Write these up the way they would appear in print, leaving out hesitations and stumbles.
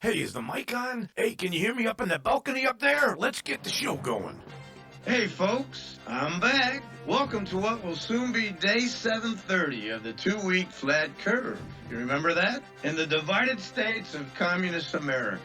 Hey, is the mic on? Hey, can you hear me up in the balcony up there? Let's get the show going. Hey folks, I'm back. Welcome to what will soon be day 730 of the 2-week flat curve. You remember that? In the divided states of communist America.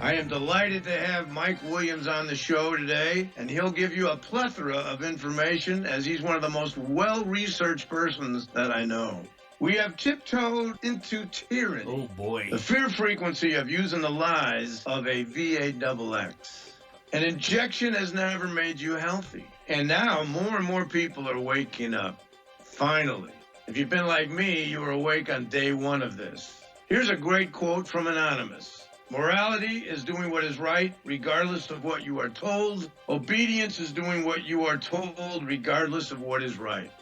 I am delighted to have Mike Williams on the show today, and he'll give you a plethora of information as he's one of the most well-researched persons that I know. We have tiptoed into tyranny. Oh, boy. The fear frequency of using the lies of a VAXX. An injection has never made you healthy. And now more and more people are waking up. Finally. If you've been like me, you were awake on day one of this. Here's a great quote from Anonymous. Morality is doing what is right, regardless of what you are told. Obedience is doing what you are told, regardless of what is right.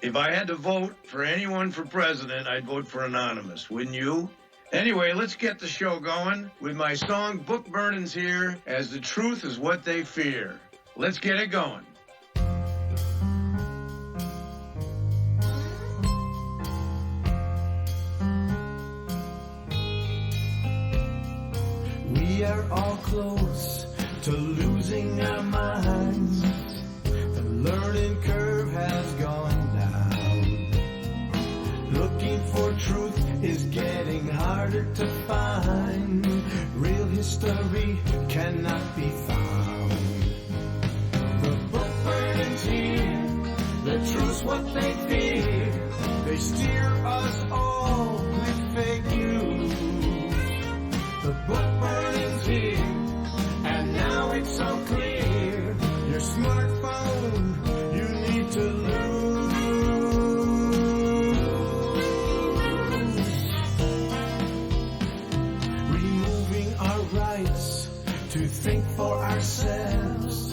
If I had to vote for anyone for president, I'd vote for Anonymous, wouldn't you? Anyway, let's get the show going with my song Book Burning's here, as the truth is what they fear. Let's get it going. We are all close to losing our minds. The learning curve has gone down. Looking for truth is getting harder to find. Real history cannot be found. The book burning's here. The truth's what they fear. They steer us all with fake news. The book burning's here, and now it's so clear. Your smartphone, you need to lose. Removing our rights to think for ourselves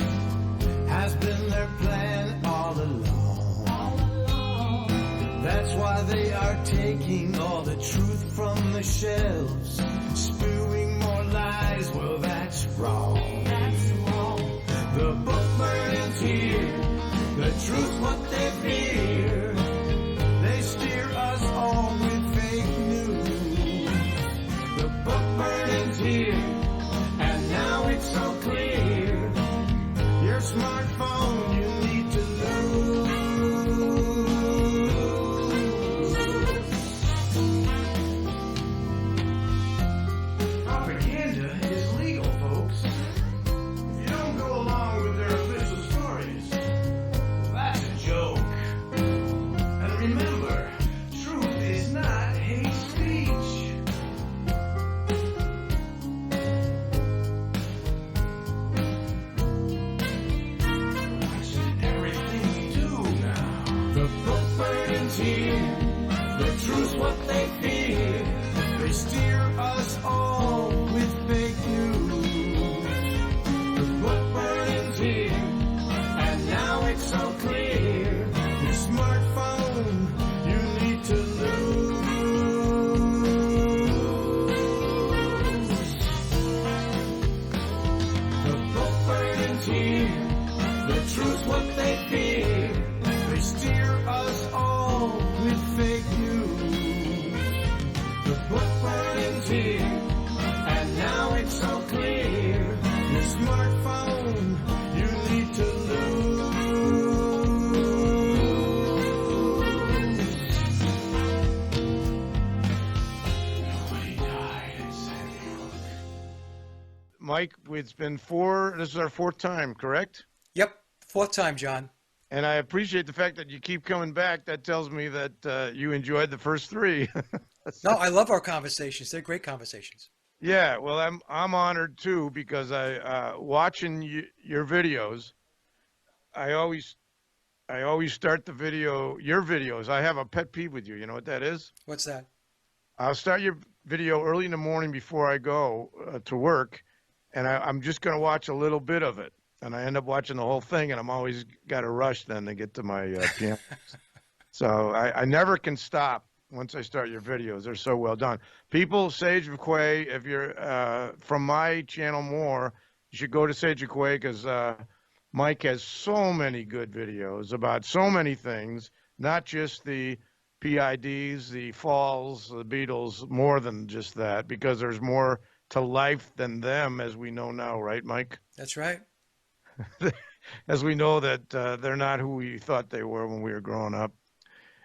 has been their plan all along. That's why they are taking all the truth from the shelves. Spewing more lies, well that's wrong. That's wrong. The book burning's here, the truth's what they fear. They steer us all with fake news. The book burning's here, and now it's so clear. Your smartphone you need to lose. Mike, it's been this is our fourth time, correct? Yep, fourth time, John. And I appreciate the fact that you keep coming back. That tells me that you enjoyed the first three. No, I love our conversations. They're great conversations. Yeah, well, I'm honored too, because watching your videos, I always start your videos. I have a pet peeve with you. You know what that is? What's that? I'll start your video early in the morning before I go to work, and I'm just going to watch a little bit of it, and I end up watching the whole thing, and I'm always got to rush then to get to my piano. So I never can stop once I start your videos. They're so well done. People, Sage of Quay, if you're from my channel more, you should go to Sage of Quay, because Mike has so many good videos about so many things, not just the PIDs, the Falls, the Beatles, more than just that, because there's more to life than them, as we know now, right, Mike? That's right. As we know that they're not who we thought they were when we were growing up.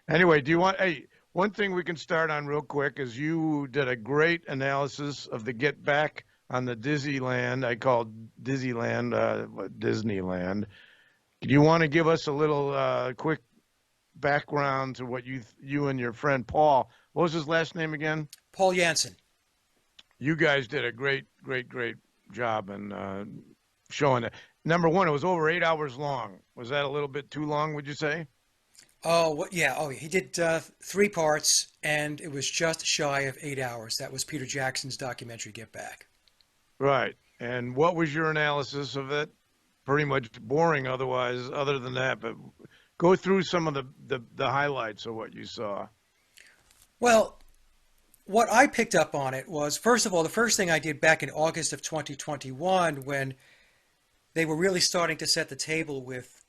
Anyway, hey, one thing we can start on real quick is you did a great analysis of the Get Back on the Disneyland. I called Disneyland Disneyland. Do you want to give us a little quick background to what you and your friend Paul, what was his last name again? Paul Jansen. You guys did a great job in showing it. Number one, it was over 8 hours long. Was that a little bit too long, would you say? Oh, yeah. Oh, he did 3 parts, and it was just shy of 8 hours. That was Peter Jackson's documentary, Get Back. Right. And what was your analysis of it? Pretty much boring otherwise, other than that, but go through some of the highlights of what you saw. Well, what I picked up on it was, first of all, the first thing I did back in August of 2021, when they were really starting to set the table with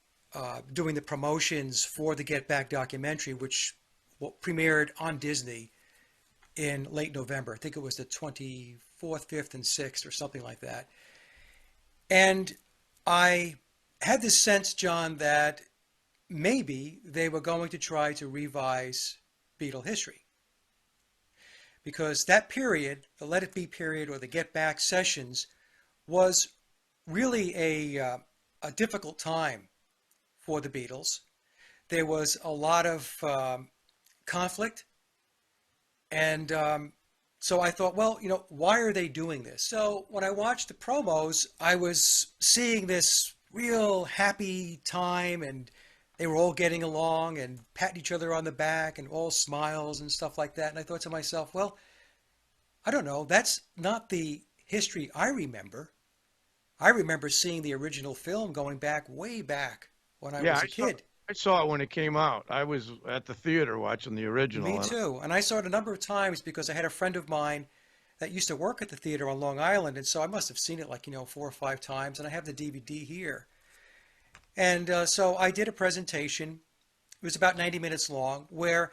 doing the promotions for the Get Back documentary, which premiered on Disney in late November. I think it was the 24th, 5th, and 6th or something like that. And I had this sense, John, that maybe they were going to try to revise Beatle history. Because that period, the Let It Be period or the Get Back sessions, was really a difficult time for the Beatles. There was a lot of conflict, and so I thought, well, why are they doing this? So when I watched the promos, I was seeing this real happy time, and they were all getting along and patting each other on the back and all smiles and stuff like that. And I thought to myself, well, I don't know, that's not the history I remember. I remember seeing the original film going back, way back when I was a kid. I saw it when it came out. I was at the theater watching the original. Me too. And I saw it a number of times because I had a friend of mine that used to work at the theater on Long Island. And so I must have seen it like, 4 or 5 times. And I have the DVD here. And so I did a presentation. It was about 90 minutes long, where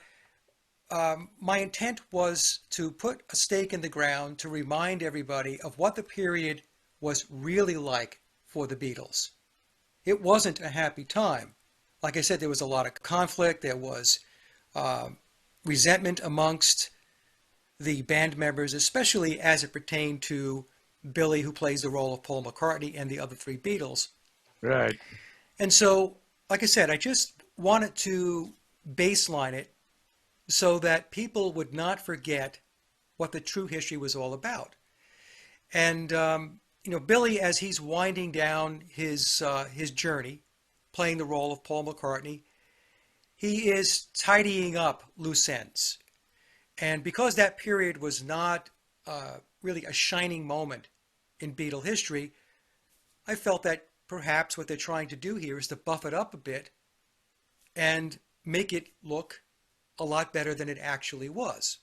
my intent was to put a stake in the ground to remind everybody of what the period was really like for the Beatles. It wasn't a happy time. Like I said, there was a lot of conflict. There was resentment amongst the band members, especially as it pertained to Billy, who plays the role of Paul McCartney, and the other 3 Beatles. Right. And so, like I said, I just wanted to baseline it so that people would not forget what the true history was all about. And Billy, as he's winding down his journey, playing the role of Paul McCartney, he is tidying up loose ends. And because that period was not really a shining moment in Beatle history, I felt that perhaps what they're trying to do here is to buff it up a bit and make it look a lot better than it actually was.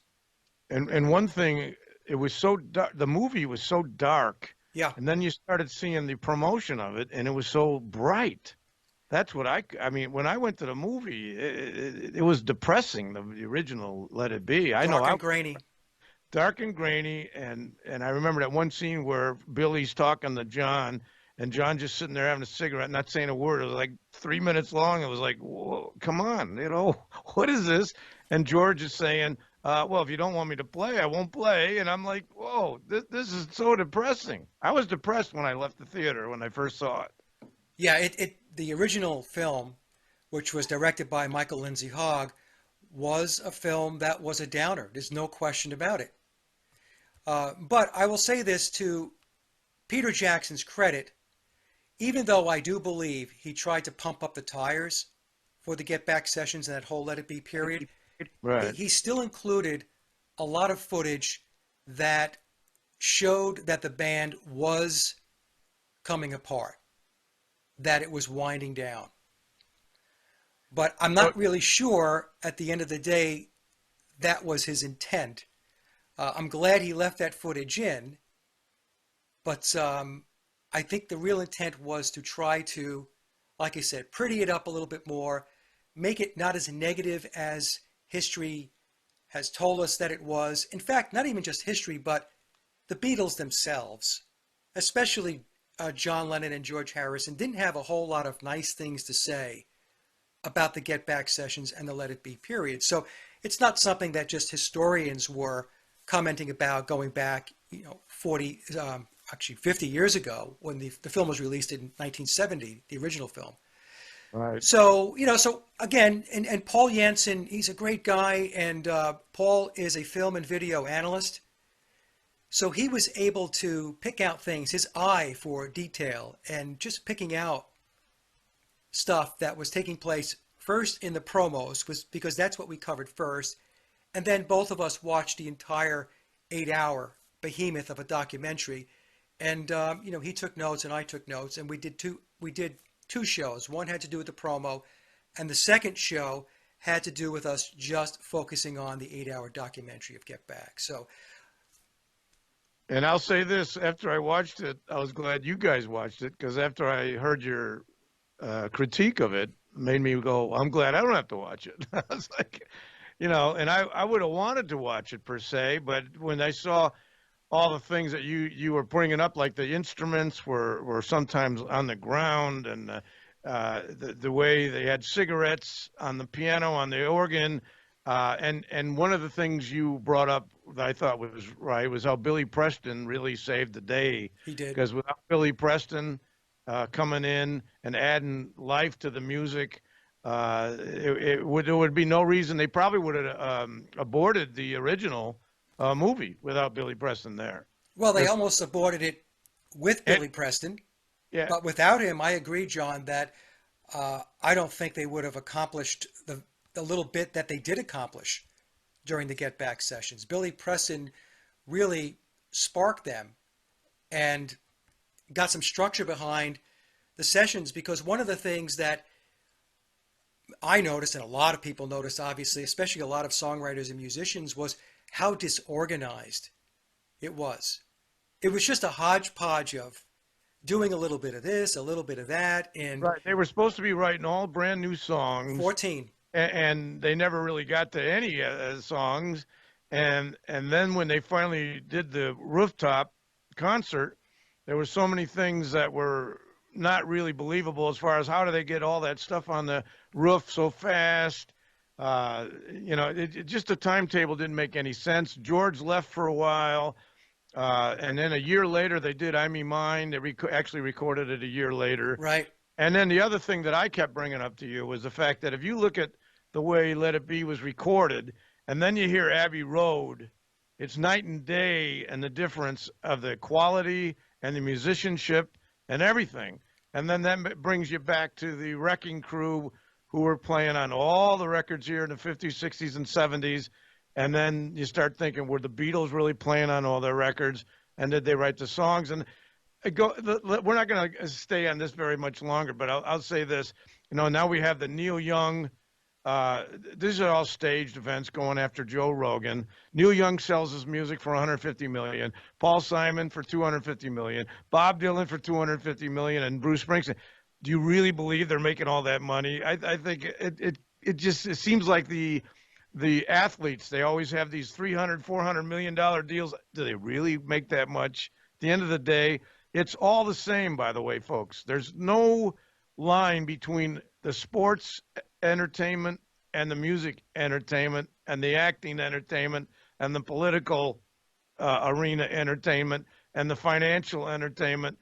And one thing, it was so dark, the movie was so dark. Yeah. And then you started seeing the promotion of it, and it was so bright. That's what I mean, when I went to the movie, it was depressing, the original Let It Be. Dark and grainy. Dark and grainy, and I remember that one scene where Billy's talking to John, and John just sitting there having a cigarette, not saying a word. It was like 3 minutes long. It was like, whoa, come on, what is this? And George is saying, well, if you don't want me to play, I won't play. And I'm like, whoa, this is so depressing. I was depressed when I left the theater when I first saw it. Yeah, the original film, which was directed by Michael Lindsay Hogg, was a film that was a downer. There's no question about it. But I will say this to Peter Jackson's credit, even though I do believe he tried to pump up the tires for the Get Back sessions and that whole Let It Be period, right. he still included a lot of footage that showed that the band was coming apart, that it was winding down. But I'm not really sure at the end of the day that was his intent. I'm glad he left that footage in, but I think the real intent was to try to, like I said, pretty it up a little bit more, make it not as negative as history has told us that it was. In fact, not even just history, but the Beatles themselves, especially John Lennon and George Harrison, didn't have a whole lot of nice things to say about the Get Back sessions and the Let It Be period. So it's not something that just historians were commenting about going back, 50 years ago when the film was released in 1970, the original film. Right. So, so again, and Paul Janssen, he's a great guy, and Paul is a film and video analyst. So he was able to pick out things, his eye for detail, and just picking out stuff that was taking place first in the promos, was because that's what we covered first. And then both of us watched the entire 8-hour behemoth of a documentary. And, he took notes and I took notes, and we did two shows. One had to do with the promo, and the second show had to do with us just focusing on the 8-hour documentary of Get Back. So, And I'll say this, after I watched it, I was glad you guys watched it, because after I heard your critique of it, made me go, I'm glad I don't have to watch it. I was like, and I would have wanted to watch it per se, but when I saw all the things that you were bringing up, like the instruments were sometimes on the ground, and the way they had cigarettes on the piano, on the organ, and one of the things you brought up that I thought was right was how Billy Preston really saved the day. he did. Because without Billy Preston coming in and adding life to the music, there would be no reason. They probably would have aborted the original movie without Billy Preston there. Well, they almost aborted it with Billy Preston. Yeah. But without him, I agree, John, that I don't think they would have accomplished the little bit that they did accomplish during the Get Back sessions. Billy Preston really sparked them and got some structure behind the sessions, because one of the things that I noticed, and a lot of people noticed, obviously, especially a lot of songwriters and musicians, was how disorganized it was. It was just a hodgepodge of doing a little bit of this, a little bit of that, and Right. They were supposed to be writing all brand new songs. 14. And they never really got to any songs. And then when they finally did the rooftop concert, there were so many things that were not really believable as far as how do they get all that stuff on the roof so fast. Just the timetable didn't make any sense. George left for a while. And then a year later, they did I Me Mine. They actually recorded it a year later. Right. And then the other thing that I kept bringing up to you was the fact that if you look at the way Let It Be was recorded, and then you hear Abbey Road, it's night and day, and the difference of the quality and the musicianship and everything. And then that brings you back to the Wrecking Crew, who were playing on all the records here in the 50s, 60s, and 70s. And then you start thinking, were the Beatles really playing on all their records? And did they write the songs? And we're not going to stay on this very much longer, but I'll say this. Now we have the Neil Young. These are all staged events going after Joe Rogan. Neil Young sells his music for $150 million. Paul Simon for $250 million. Bob Dylan for $250 million, and Bruce Springsteen. Do you really believe they're making all that money? I think it seems like the athletes, they always have these $300-400 million deals. Do they really make that much? At the end of the day, it's all the same, by the way, folks. There's no line between the sports entertainment and the music entertainment and the acting entertainment and the political arena entertainment and the financial entertainment.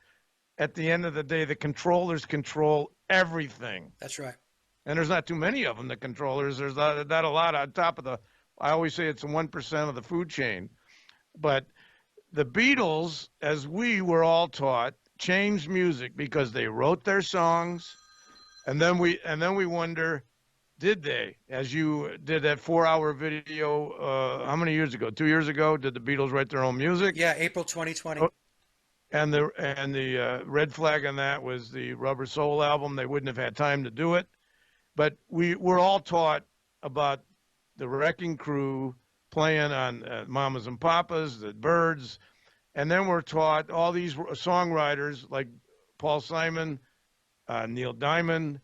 At the end of the day, the controllers control everything. That's right. And there's not too many of them, the controllers. There's not a lot on top of I always say it's 1% of the food chain. But the Beatles, as we were all taught, changed music because they wrote their songs. And then we wonder, did they? As you did that 4-hour video, how many years ago? 2 years ago, did the Beatles write their own music? Yeah, April 2020. And the red flag on that was the Rubber Soul album. They wouldn't have had time to do it. But we're all taught about the Wrecking Crew playing on Mamas and Papas, the Byrds, and then we're taught all these songwriters like Paul Simon, Neil Diamond,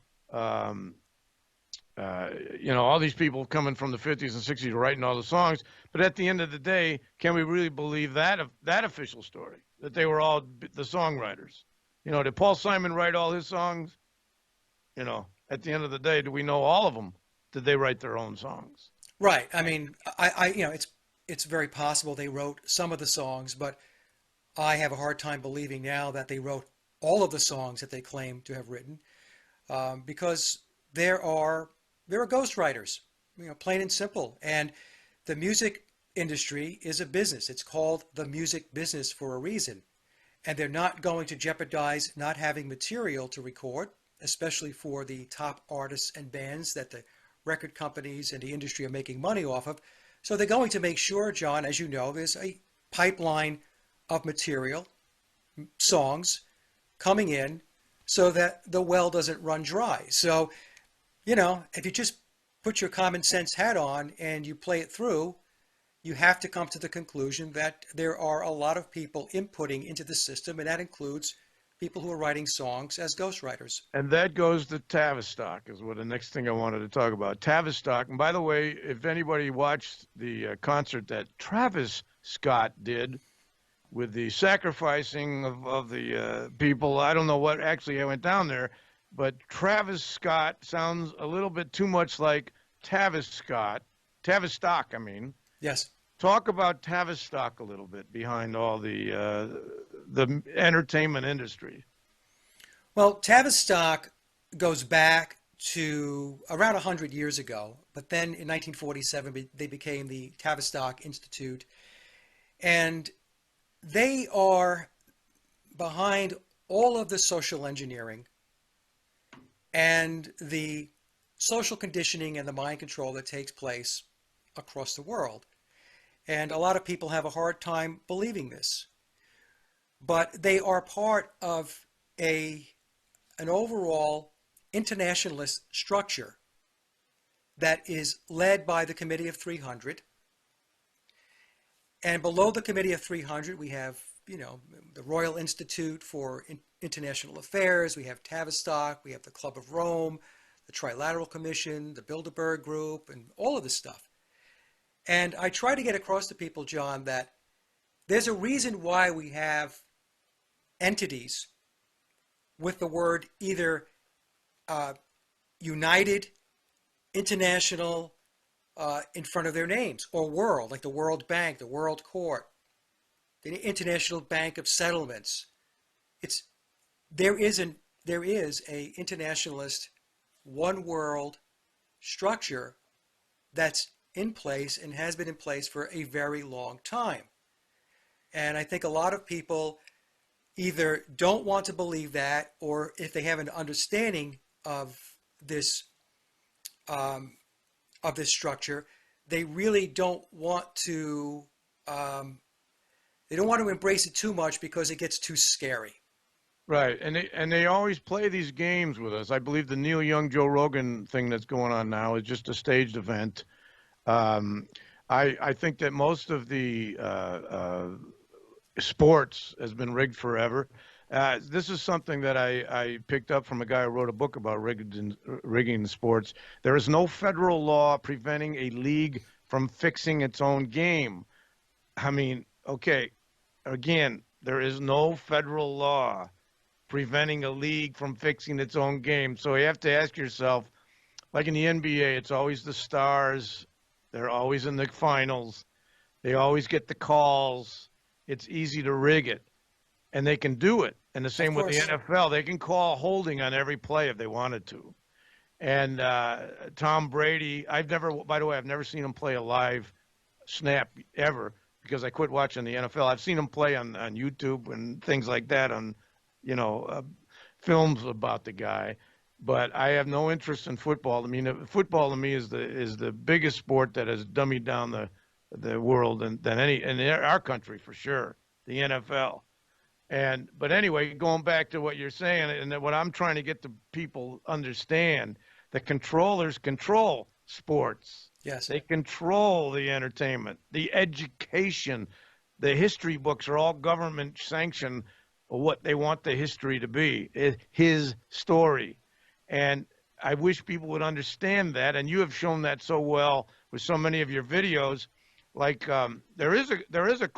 All these people coming from the 50s and 60s writing all the songs. But at the end of the day, can we really believe that official story, that they were all the songwriters? Did Paul Simon write all his songs? At the end of the day, do we know all of them? Did they write their own songs? Right. I mean, it's very possible they wrote some of the songs, but I have a hard time believing now that they wrote all of the songs that they claim to have written, because there are ghostwriters, plain and simple. And the music industry is a business. It's called the music business for a reason. And they're not going to jeopardize not having material to record, especially for the top artists and bands that the record companies and the industry are making money off of. So they're going to make sure, John, as you know, there's a pipeline of material, songs coming in so that the well doesn't run dry. So, if you just put your common sense hat on and you play it through, you have to come to the conclusion that there are a lot of people inputting into the system, and that includes people who are writing songs as ghostwriters. And that goes to Tavistock, is what the next thing I wanted to talk about. Tavistock, and by the way, if anybody watched the concert that Travis Scott did with the sacrificing of the people, I don't know what actually went down there, but Travis Scott sounds a little bit too much like Tavistock, I mean. Yes. Talk about Tavistock a little bit behind all the entertainment industry. Well, Tavistock goes back to around 100 years ago, but then in 1947 they became the Tavistock Institute, and they are behind all of the social engineering and the social conditioning and the mind control that takes place across the world. And a lot of people have a hard time believing this. But they are part of an overall internationalist structure that is led by the Committee of 300. And below the Committee of 300, we have, the Royal Institute for International Affairs, we have Tavistock, we have the Club of Rome, the Trilateral Commission, the Bilderberg Group, and all of this stuff. And I try to get across to people, John, that there's a reason why we have entities with the word either United, International in front of their names, or World, like the World Bank, the World Court, the International Bank of Settlements. There is a internationalist, one world structure that's in place and has been in place for a very long time. And I think a lot of people either don't want to believe that, or if they have an understanding of this structure, they really don't want to. They don't want to embrace it too much because it gets too scary. Right, and they always play these games with us. I believe the Neil Young, Joe Rogan thing that's going on now is just a staged event. I think that most of the sports has been rigged forever. This is something that I picked up from a guy who wrote a book about rigging sports. There is no federal law preventing a league from fixing its own game. I mean, okay, again, there is no federal law preventing a league from fixing its own game. So you have to ask yourself, like in the NBA, it's always the stars. They're always in the finals. They always get the calls. It's easy to rig it. And they can do it. And the same with the NFL. They can call holding on every play if they wanted to. And Tom Brady, by the way, I've never seen him play a live snap ever because I quit watching the NFL. I've seen him play on YouTube and things like that on, films about the guy. But I have no interest in football. I mean, football to me is the biggest sport that has dummied down the world than any in our country for sure, the NFL. But anyway, going back to what you're saying, and what I'm trying to get the people understand, the controllers control sports. Yes. They control the entertainment, the education. The history books are all government sanctioned of what they want the history to be. His story. And I wish people would understand that, and you have shown that so well with so many of your videos. Like there is a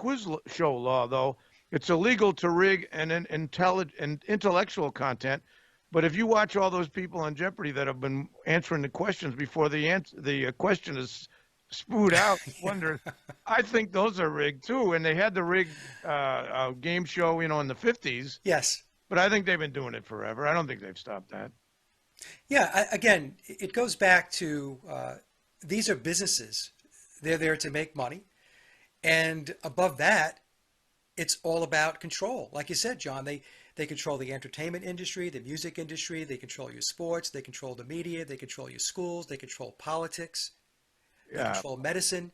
show law though. It's illegal to rig and intellectual content, but if you watch all those people on Jeopardy that have been answering the questions before the question is spewed out, wonder. I think those are rigged too, and they had the rigged game show, in the 50s. Yes. But I think they've been doing it forever. I don't think they've stopped that. Yeah. Again, it goes back to these are businesses. They're there to make money. And above that, it's all about control. Like you said, John, they control the entertainment industry, the music industry. They control your sports. They control the media. They control your schools. They control politics. They Yeah. control medicine.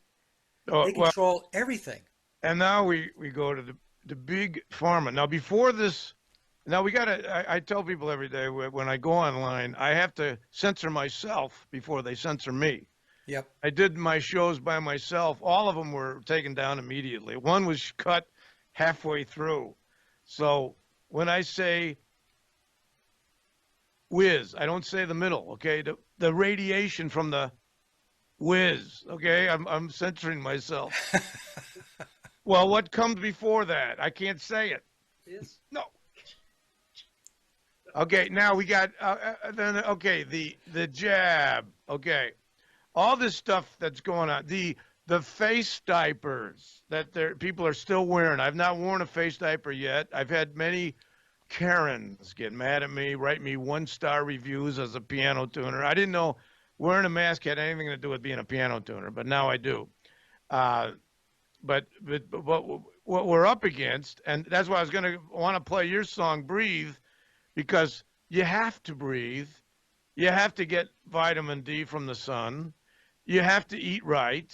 Oh, They control everything. and now we go to the big pharma. Now, before this, now we got to, I tell people every day when I go online, I have to censor myself before they censor me. Yep. I did my shows by myself. All of them were taken down immediately. One was cut halfway through. So when I say whiz, I don't say the middle, okay? The radiation from the whiz, okay? I'm censoring myself. Well, what comes before that? I can't say it. Yes. No. Okay, now we got the jab. Okay, all this stuff that's going on. The face diapers that people are still wearing. I've not worn a face diaper yet. I've had many Karens get mad at me, write me 1-star reviews as a piano tuner. I didn't know wearing a mask had anything to do with being a piano tuner, but now I do. But what we're up against, and that's why I was going to want to play your song, Breathe, because you have to breathe. You have to get vitamin D from the sun. You have to eat right.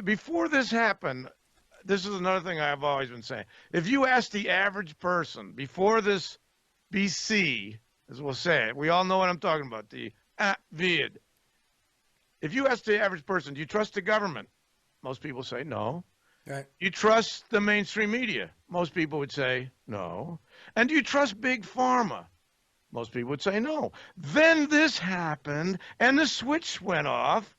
Before this happened, this is another thing I've always been saying. If you ask the average person before this BC, as we'll say it, we all know what I'm talking about, the vid. If you ask the average person, do you trust the government? Most people say no. Right. You trust the mainstream media? Most people would say no. And do you trust big pharma? Most people would say no. Then this happened, and the switch went off.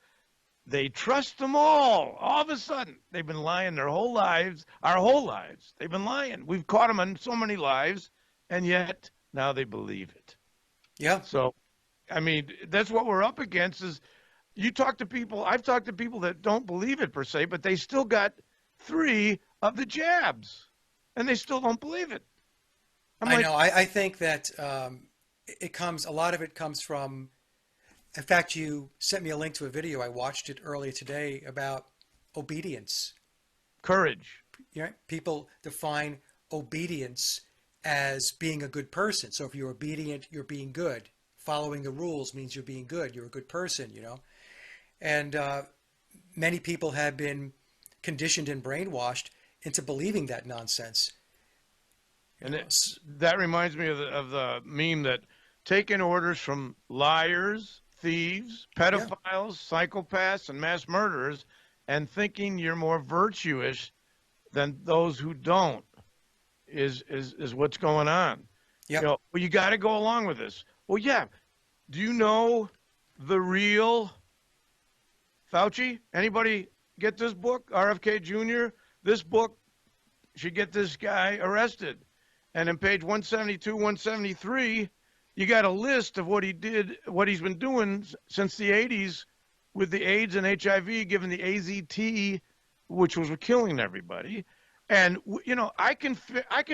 They trust them all. All of a sudden, they've been lying their whole lives, our whole lives. They've been lying. We've caught them in so many lies, and yet now they believe it. Yeah. So, I mean, that's what we're up against is you talk to people, I've talked to people that don't believe it per se, but they still got 3 of the jabs, and they still don't believe it. I know. I think that a lot of it comes from, in fact, you sent me a link to a video. I watched it earlier today about obedience. Courage. People define obedience as being a good person. So if you're obedient, you're being good. Following the rules means you're being good. You're a good person, And many people have been conditioned and brainwashed into believing that nonsense. And that reminds me of the meme that taking orders from liars, thieves, pedophiles, psychopaths, and mass murderers, and thinking you're more virtuous than those who don't is what's going on. Yep. Well, you got to go along with this. Well, yeah. Do you know the real Fauci? Anybody get this book, RFK Jr.? This book should get this guy arrested. And in page 172, 173, you got a list of what he did, what he's been doing since the 80s with the AIDS and HIV, given the AZT, which was killing everybody. And, I can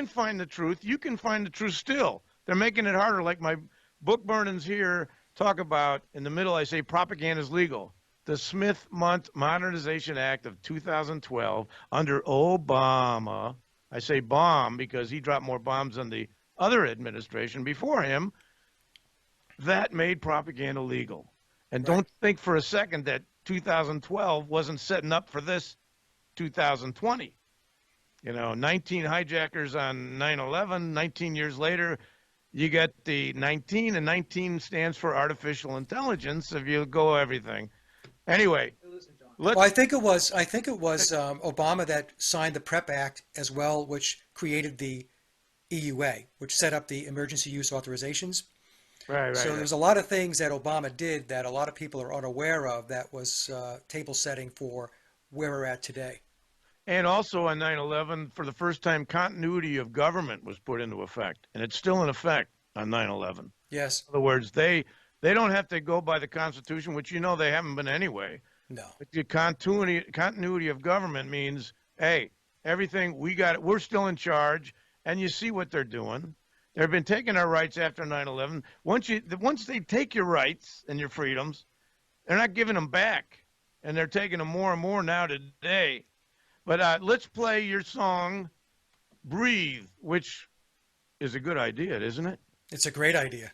find the truth. You can find the truth still. They're making it harder. Like my book burnings here talk about, in the middle, I say propaganda is legal. The Smith-Mundt Modernization Act of 2012 under Obama. I say bomb because he dropped more bombs than the other administration before him. That made propaganda legal. And don't think for a second that 2012 wasn't setting up for this 2020. 19 hijackers on 9/11, 19 years later, you get the 19, and 19 stands for artificial intelligence if you go everything. Anyway, well, I think it was Obama that signed the PrEP Act as well, which created the EUA, which set up the emergency use authorizations. Right, So right. there's a lot of things that Obama did that a lot of people are unaware of that was table setting for where we're at today. And also on 9/11, for the first time, continuity of government was put into effect, and it's still in effect on 9/11. Yes. In other words, they don't have to go by the Constitution, which they haven't been anyway. No. But the continuity of government means, hey, everything we got, we're still in charge, and you see what they're doing. They've been taking our rights after 9/11. Once they take your rights and your freedoms, they're not giving them back, and they're taking them more and more now today. But let's play your song, "Breathe," which is a good idea, isn't it? It's a great idea.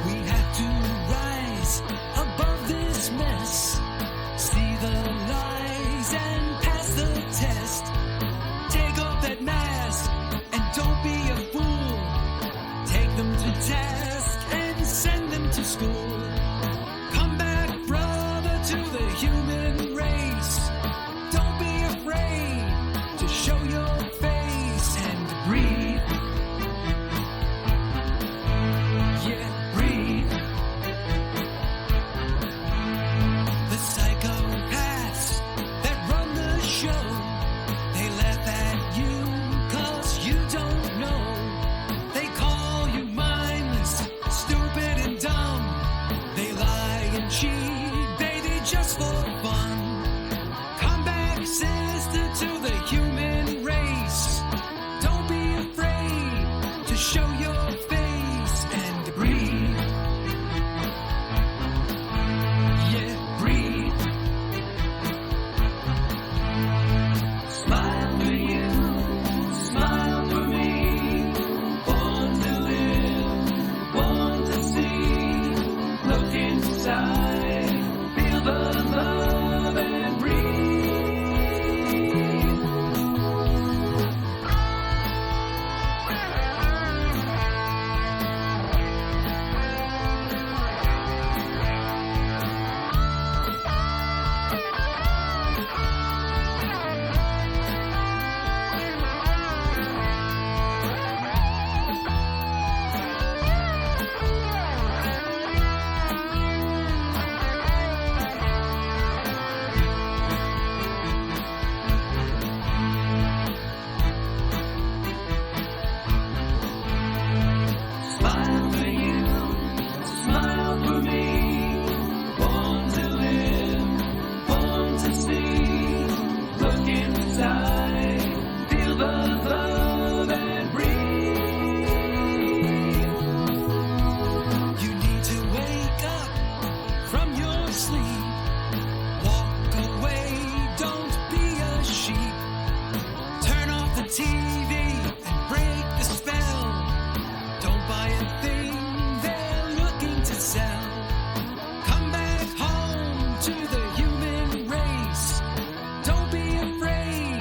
We have to rise above this mess. See the lies and pass the test. Take off that mask and don't be a fool. Take them to task and send them to school. Come back, brother, to the human race. Don't be afraid to show your face and breathe. Yeah, breathe. The psychopaths that run the show, they laugh at you 'cause you don't know. They call you mindless, stupid and dumb. They lie and cheat, baby, just for fun. Come back, sister, to the human race. Don't be afraid to show your face and breathe. Yeah, breathe. Smile for you, smile for me. Born to live, born to see. Look inside, feel the love and breathe. Smile for you, smile for me. Born to live, born to see. Look inside, feel the love and breathe. You need to wake up from your sleep. Walk away, don't be a sheep. Turn off the TV and break the spell. Don't buy a thing they're looking to sell. Come back home to the human race. Don't be afraid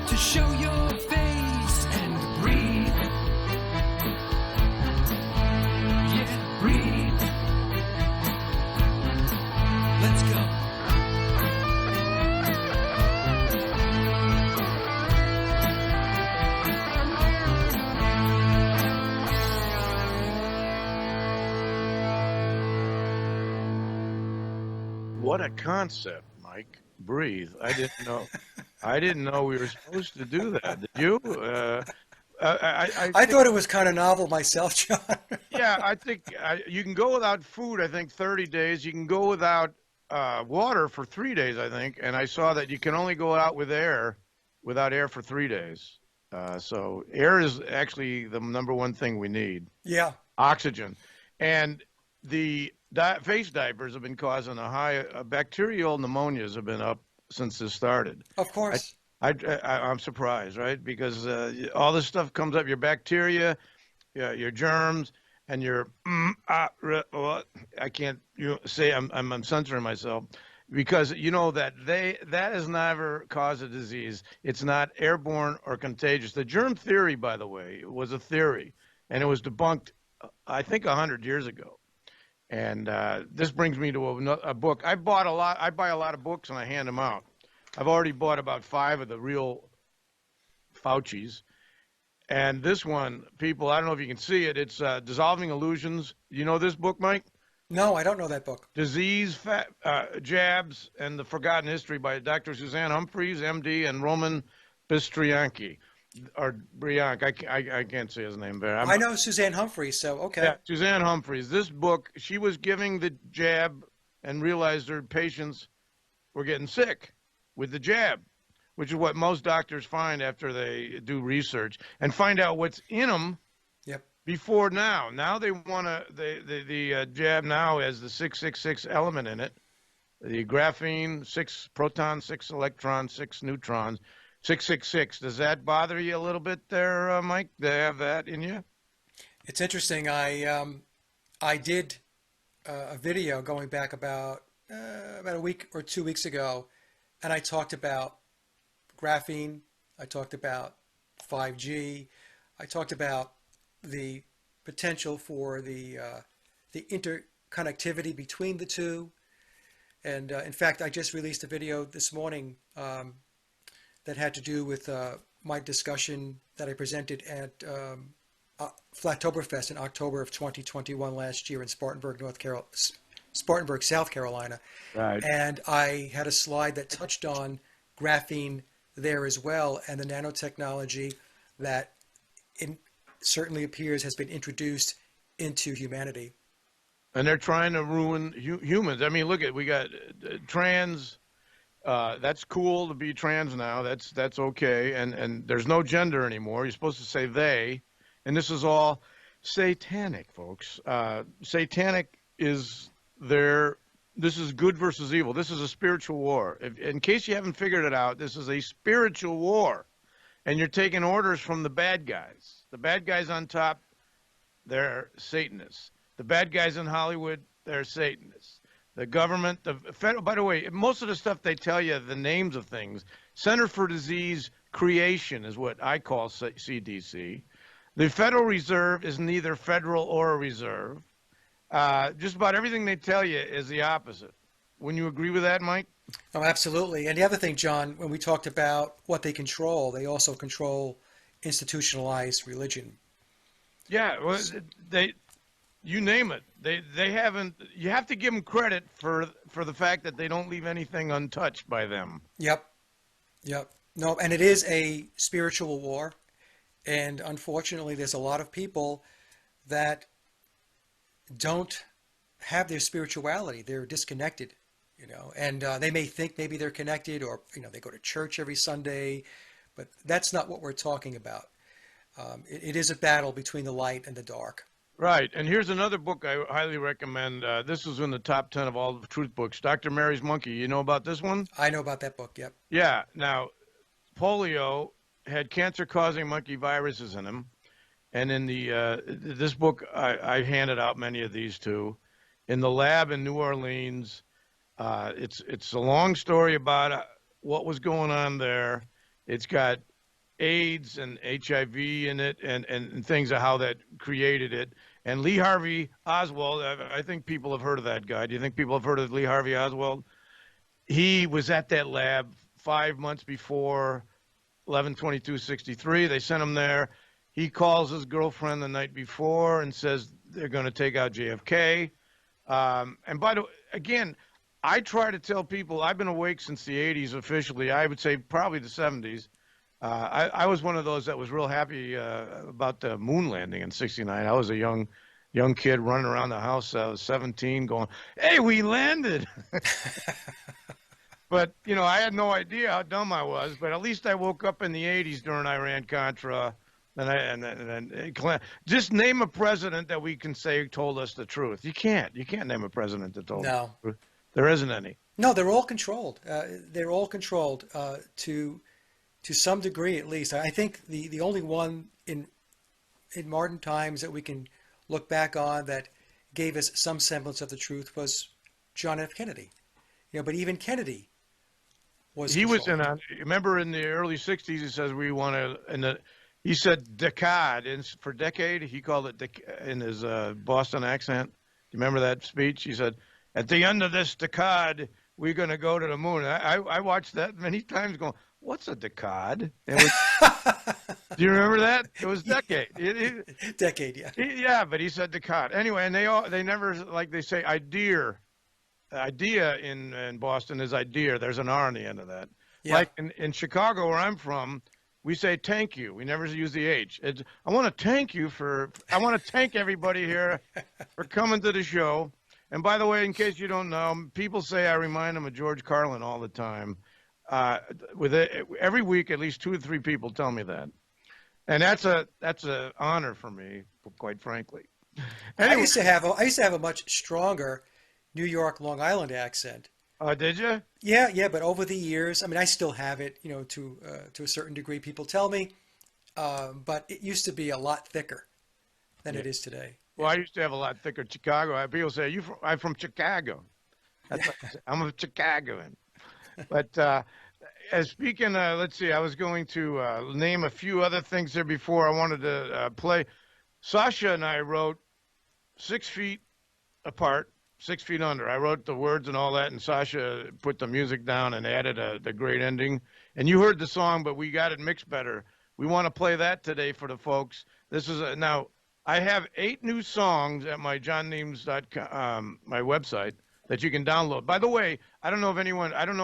to show your face and breathe. Yeah, breathe. Let's go. What a concept, Mike. Breathe. I didn't know. I didn't know we were supposed to do that. Did you? I thought it was kind of novel myself, John. Yeah, I think you can go without food, I think 30 days. You can go without water for 3 days, I think. And I saw that you can only go out without air for 3 days. So air is actually the number one thing we need. Yeah. Oxygen. And the face diapers have been causing a high bacterial pneumonias have been up since this started. Of course. I'm surprised, right? Because all this stuff comes up, your bacteria, your germs, and your I can't say I'm censoring myself because you know that has never caused a disease. It's not airborne or contagious. The germ theory, by the way, was a theory, and it was debunked I think 100 years ago. And this brings me to a book. I buy a lot of books and I hand them out. I've already bought about 5 of the real Fauci's. And this one, people, I don't know if you can see it. It's Dissolving Illusions. You know this book, Mike? No, I don't know that book. Disease, Jabs, and the Forgotten History by Dr. Suzanne Humphreys, MD, and Roman Bystrianki. Or Briank, I can't say his name there. I know Suzanne Humphreys, so okay. Yeah, Suzanne Humphreys. This book, she was giving the jab and realized her patients were getting sick with the jab, which is what most doctors find after they do research and find out what's in them. Yep. Before now. Now they want to, the jab now has the 666 element in it. The graphene, 6 protons, 6 electrons, 6 neutrons, 666. Does that bother you a little bit there, Mike? Do they have that in you? It's interesting. I did a video going back about a week or 2 weeks ago, and I talked about graphene. I talked about 5G. I talked about the potential for the interconnectivity between the two. And in fact, I just released a video this morning that had to do with my discussion that I presented at Flattoberfest in October of 2021 last year in Spartanburg, South Carolina. Right. And I had a slide that touched on graphene there as well, and the nanotechnology that it certainly appears has been introduced into humanity. And they're trying to ruin humans. I mean, look at, we got trans. That's cool to be trans now. That's okay. And there's no gender anymore. You're supposed to say they. And this is all satanic, folks. Satanic is this is good versus evil. This is a spiritual war. In case you haven't figured it out, this is a spiritual war. And you're taking orders from the bad guys. The bad guys on top, they're Satanists. The bad guys in Hollywood, they're Satanists. The government, the federal, by the way, most of the stuff they tell you, the names of things, Center for Disease Creation is what I call CDC. The Federal Reserve is neither federal or a reserve. Just about everything they tell you is the opposite. Wouldn't you agree with that, Mike? Oh, absolutely. And the other thing, John, when we talked about what they control, they also control institutionalized religion. Yeah, well, you name it. They haven't. You have to give them credit for the fact that they don't leave anything untouched by them. Yep. No, and it is a spiritual war, and unfortunately, there's a lot of people that don't have their spirituality. They're disconnected, and they may think maybe they're connected, or they go to church every Sunday, but that's not what we're talking about. It is a battle between the light and the dark. Right. And here's another book I highly recommend. This is in the top 10 of all the truth books. Dr. Mary's Monkey. You know about this one? I know about that book, yep. Yeah. Now, polio had cancer-causing monkey viruses in them. And in this book, I handed out many of these too. In the lab in New Orleans, it's a long story about what was going on there. It's got AIDS and HIV in it, and things of how that created it. And Lee Harvey Oswald, I think people have heard of that guy. Do you think people have heard of Lee Harvey Oswald? He was at that lab 5 months before 11/22/63. They sent him there. He calls his girlfriend the night before and says they're going to take out JFK. And by the way, again, I try to tell people, I've been awake since the 80s officially. I would say probably the 70s. I was one of those that was real happy about the moon landing in '69. I was a young kid running around the house. I was 17 going, hey, we landed. But, I had no idea how dumb I was. But at least I woke up in the 80s during Iran-Contra. And just name a president that we can say told us the truth. You can't name a president that told us the truth. There isn't any. No, they're all controlled. They're all controlled to some degree, at least. I think the only one in modern times that we can look back on that gave us some semblance of the truth was John F. Kennedy. But even Kennedy was controlled. Remember in the early 60s, he says we want to, He said decade, and for decade, he called it in his Boston accent. Do you remember that speech? He said, at the end of this decade, we're going to go to the moon. I watched that many times going, what's a decade? Do you remember that? It was decade. Decade, yeah. Yeah, but he said decade. Anyway, and they never, like they say, idea. Idea in Boston is idea. There's an R on the end of that. Yeah. Like in Chicago, where I'm from, we say thank you. We never use the H. I want to thank everybody here for coming to the show. And by the way, in case you don't know, people say I remind them of George Carlin all the time. Every week, at least 2 or 3 people tell me that. And that's a honor for me, quite frankly. Anyway. I used to have a much stronger New York, Long Island accent. Did you? Yeah, but over the years, I mean, I still have it, to a certain degree. People tell me, but it used to be a lot thicker than it is today. Well, I used to have a lot thicker Chicago. People say, I'm from Chicago. I'm a Chicagoan. But speaking, let's see, I was going to name a few other things there before I wanted to play. Sasha and I wrote 6 feet apart, 6 feet under. I wrote the words and all that, and Sasha put the music down and added the great ending. And you heard the song, but we got it mixed better. We want to play that today for the folks. This is now. I have 8 new songs at my johnniems.com, my website, that you can download. By the way, I don't know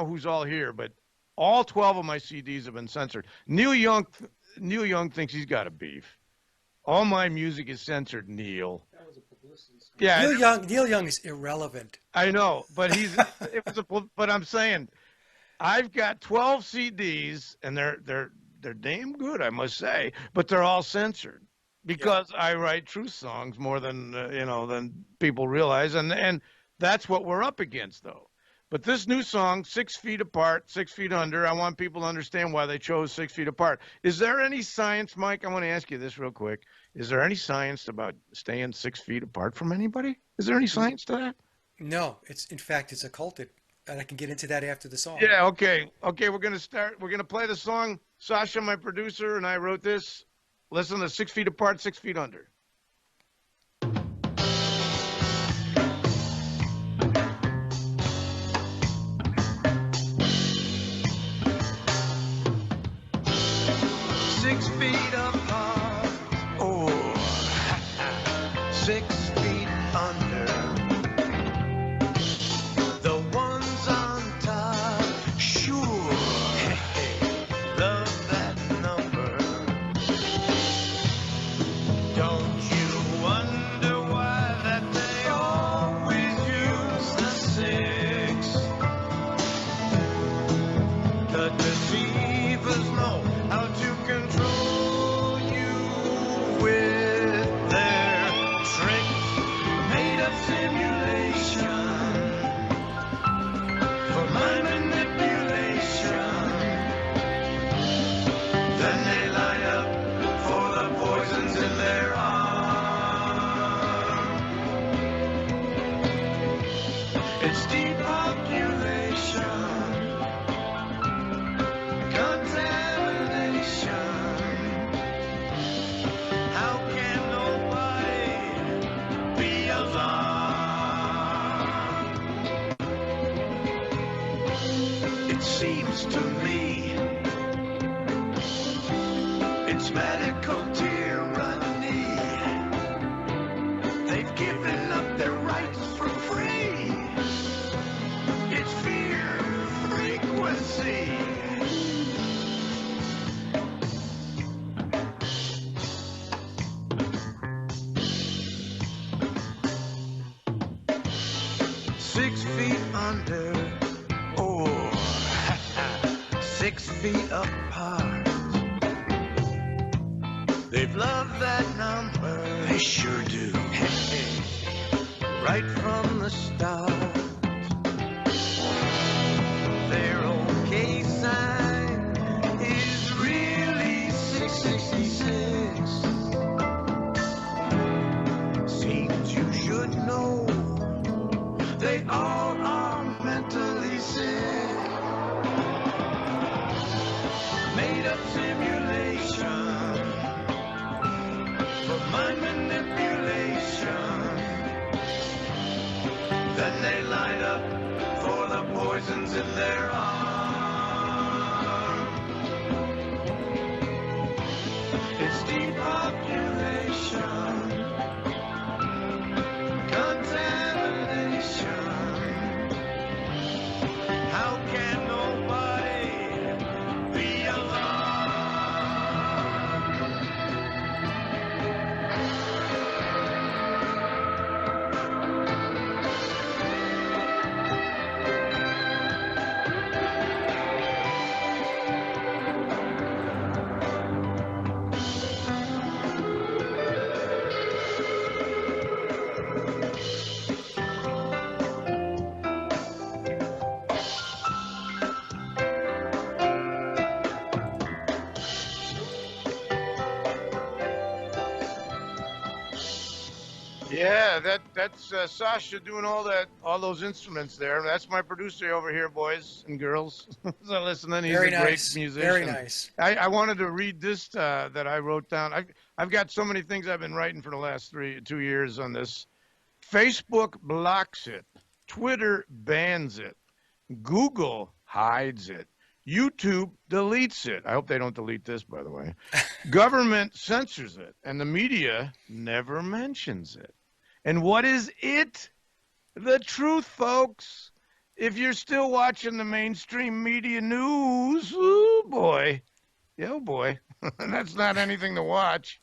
who's all here, but all 12 of my CDs have been censored. Neil Young thinks he's got a beef. All my music is censored, Neil. That was a publicity stunt. Yeah. Neil Young is irrelevant. I know, but but I'm saying I've got 12 CDs and they're damn good, I must say, but they're all censored. Because I write truth songs more than than people realize, and that's what we're up against, though. But this new song, 6 feet apart, 6 feet under, I want people to understand why they chose 6 feet apart. Is there any science, Mike? I want to ask you this real quick. Is there any science about staying 6 feet apart from anybody? Is there any science to that? No, in fact it's occulted, and I can get into that after the song. Yeah, okay. We're gonna start. We're gonna play the song. Sasha, my producer, and I wrote this. Listen to 6 feet apart, 6 feet under. 6 feet apart. Oh, 6 feet under. The ones on top, sure. Love that number. Don't you wonder why that they always use the 6? The deceivers know how to control you with their tricks, made up simulation for my manipulation. Then they line up for the poisons in their arm. It's depopulation, contamination. How can nobody be alarmed? It seems to me it's medical tyranny. They've given up their rights for free. It's fear frequency. Six feet under, or 6 feet apart. They've loved that number, they sure do. Right from the start. Their okay sign is really 666. Seems you should know they all are mentally sick. Made up simulation Yeah, that's Sasha doing all those instruments there. That's my producer over here, boys and girls. So listening, he's Very a great nice. Very musician. nice. I wanted to read this that I wrote down. I've got so many things I've been writing for the last 2 years on this. Facebook blocks it. Twitter bans it. Google hides it. YouTube deletes it. I hope they don't delete this, by the way. Government censors it, and the media never mentions it. And what is it? The truth, folks. If you're still watching the mainstream media news, oh boy, oh boy, that's not anything to watch.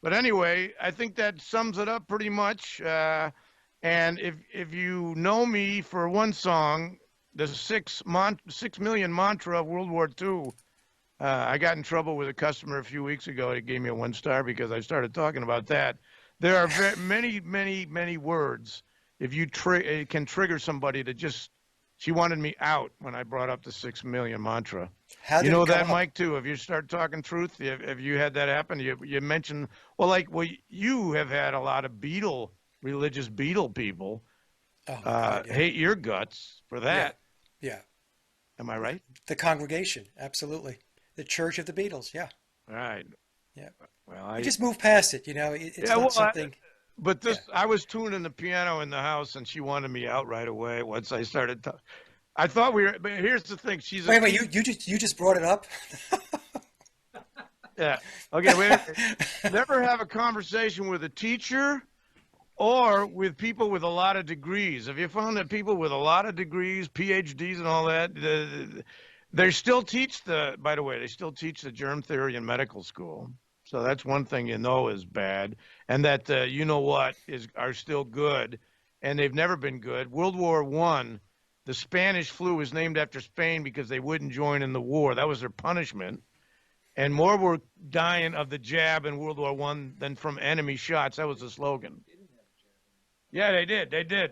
But anyway, I think that sums it up pretty much. And if you know me for one song, the 6 million mantra of World War II, I got in trouble with a customer a few weeks ago. He gave me a 1 star because I started talking about that. There are many, many, many words. If you it can trigger somebody to just, she wanted me out when I brought up the 6 million mantra. How did You know it come that, up? Mike, too. If you start talking truth, if you had that happen, you mentioned, well, you have had a lot of religious Beatle people Oh my God, yeah. hate your guts for Yeah. that. Yeah. Am I right? The congregation, absolutely. The Church of the Beatles, yeah. All right. Yeah. Well, You just move past it, it's yeah, not well, something. but I was tuning the piano in the house, and she wanted me out right away once I started. I thought we were, but here's the thing: she's a Wait, you just brought it up? yeah. Okay, wait. Never have a conversation with a teacher or with people with a lot of degrees. Have you found that people with a lot of degrees, PhDs, and all that, they still teach by the way, they still teach the germ theory in medical school. So that's one thing is bad, and that are still good, and they've never been good. World War I, the Spanish flu was named after Spain because they wouldn't join in the war. That was their punishment, and more were dying of the jab in World War I than from enemy shots. That was the slogan. Yeah, they did. They did.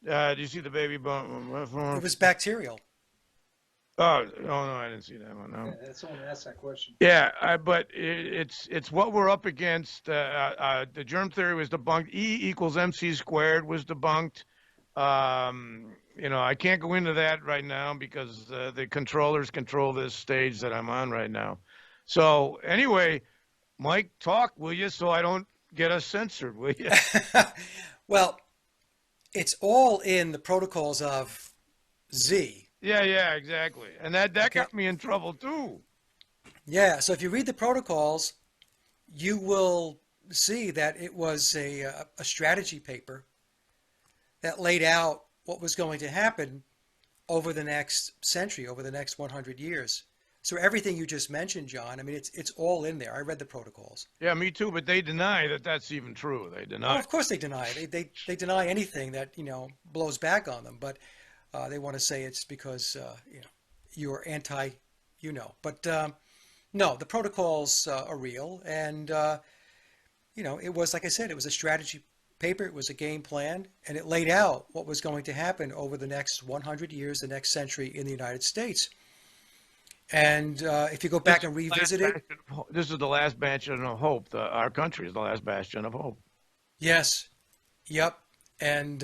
Do you see the baby bump? It was bacterial. Oh no, I didn't see that one. No. Yeah, someone asked that question. Yeah, but it's what we're up against. The germ theory was debunked. E=mc² was debunked. I can't go into that right now because the controllers control this stage that I'm on right now. So anyway, Mike, talk, will you, so I don't get us censored, will you? Well, it's all in the protocols of Z. Yeah, exactly. And that Okay. got me in trouble too. Yeah, so if you read the protocols, you will see that it was a strategy paper that laid out what was going to happen over the next century, over the next 100 years. So everything you just mentioned, John, I mean, it's all in there. I read the protocols. Yeah, me too, but they deny that that's even true. They Oh, deny. of course they deny it. They deny anything that, blows back on them. But they want to say it's because, you're anti, But no, the protocols are real. And, it was, like I said, it was a strategy paper. It was a game plan. And it laid out what was going to happen over the next 100 years, the next century in the United States. And if you go back and revisit it. This is the last bastion of hope. Our country is the last bastion of hope. Yes. Yep. And,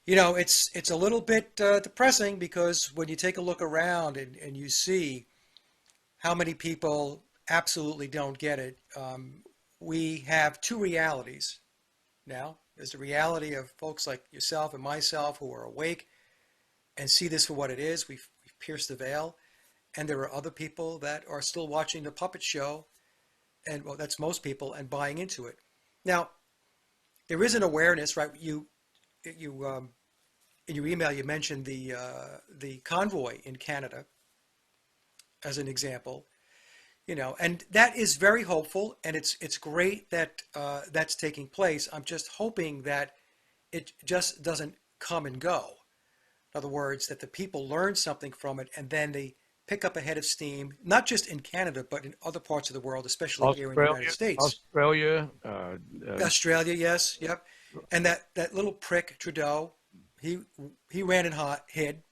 it's a little bit depressing because when you take a look around and you see how many people absolutely don't get it, we have two realities now. There's the reality of folks like yourself and myself who are awake and see this for what it is. We've pierced the veil. And there are other people that are still watching the puppet show, and well, that's most people, and buying into it. Now, there is an awareness, right? You in your email you mentioned the convoy in Canada as an example, and that is very hopeful, and it's great that that's taking place. I'm just hoping that it just doesn't come and go. In other words, that the people learn something from it, and then they pick up a head of steam, not just in Canada, but in other parts of the world, especially here in the United States. Australia. Australia, yes, yep. And that little prick, Trudeau, he ran and hid.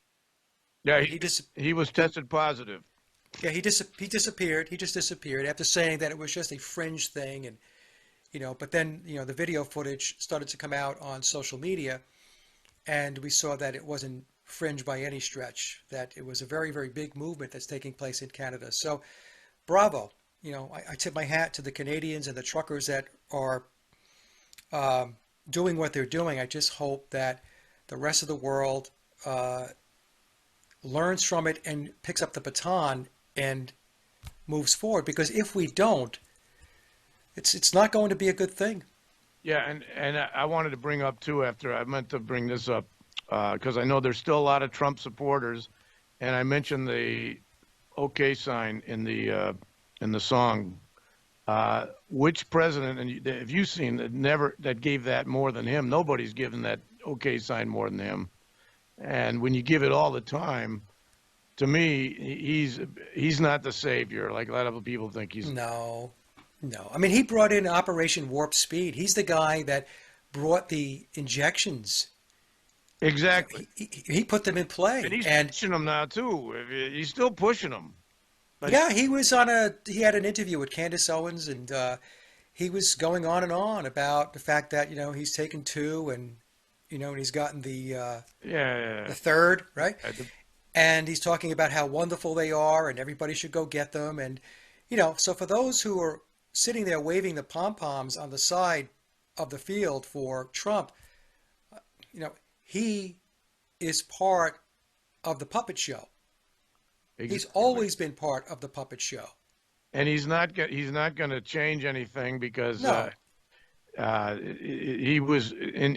Yeah, He was tested positive. Yeah, he disappeared. He just disappeared after saying that it was just a fringe thing, and But then, the video footage started to come out on social media, and we saw that it wasn't fringe by any stretch, that it was a very, very big movement that's taking place in Canada. So, bravo. I tip my hat to the Canadians and the truckers that are doing what they're doing. I just hope that the rest of the world learns from it and picks up the baton and moves forward. Because if we don't, it's not going to be a good thing. Yeah, and I wanted to bring up too, after I meant to bring this up, because I know there's still a lot of Trump supporters, and I mentioned the OK sign in the song. Which president, and have you seen that gave that more than him? Nobody's given that OK sign more than him. And when you give it all the time, to me, he's not the savior like a lot of people think he's. No. I mean, he brought in Operation Warp Speed. He's the guy that brought the injections. Exactly. He put them in play. And he's pushing them now too. He's still pushing them. But yeah, he had an interview with Candace Owens, and he was going on and on about the fact that, he's taken 2 and, and he's gotten the third, right? And he's talking about how wonderful they are and everybody should go get them. And, so for those who are sitting there waving the pom-poms on the side of the field for Trump, he is part of the puppet show. Exactly. He's always been part of the puppet show. And he's not going to change anything because No. he was on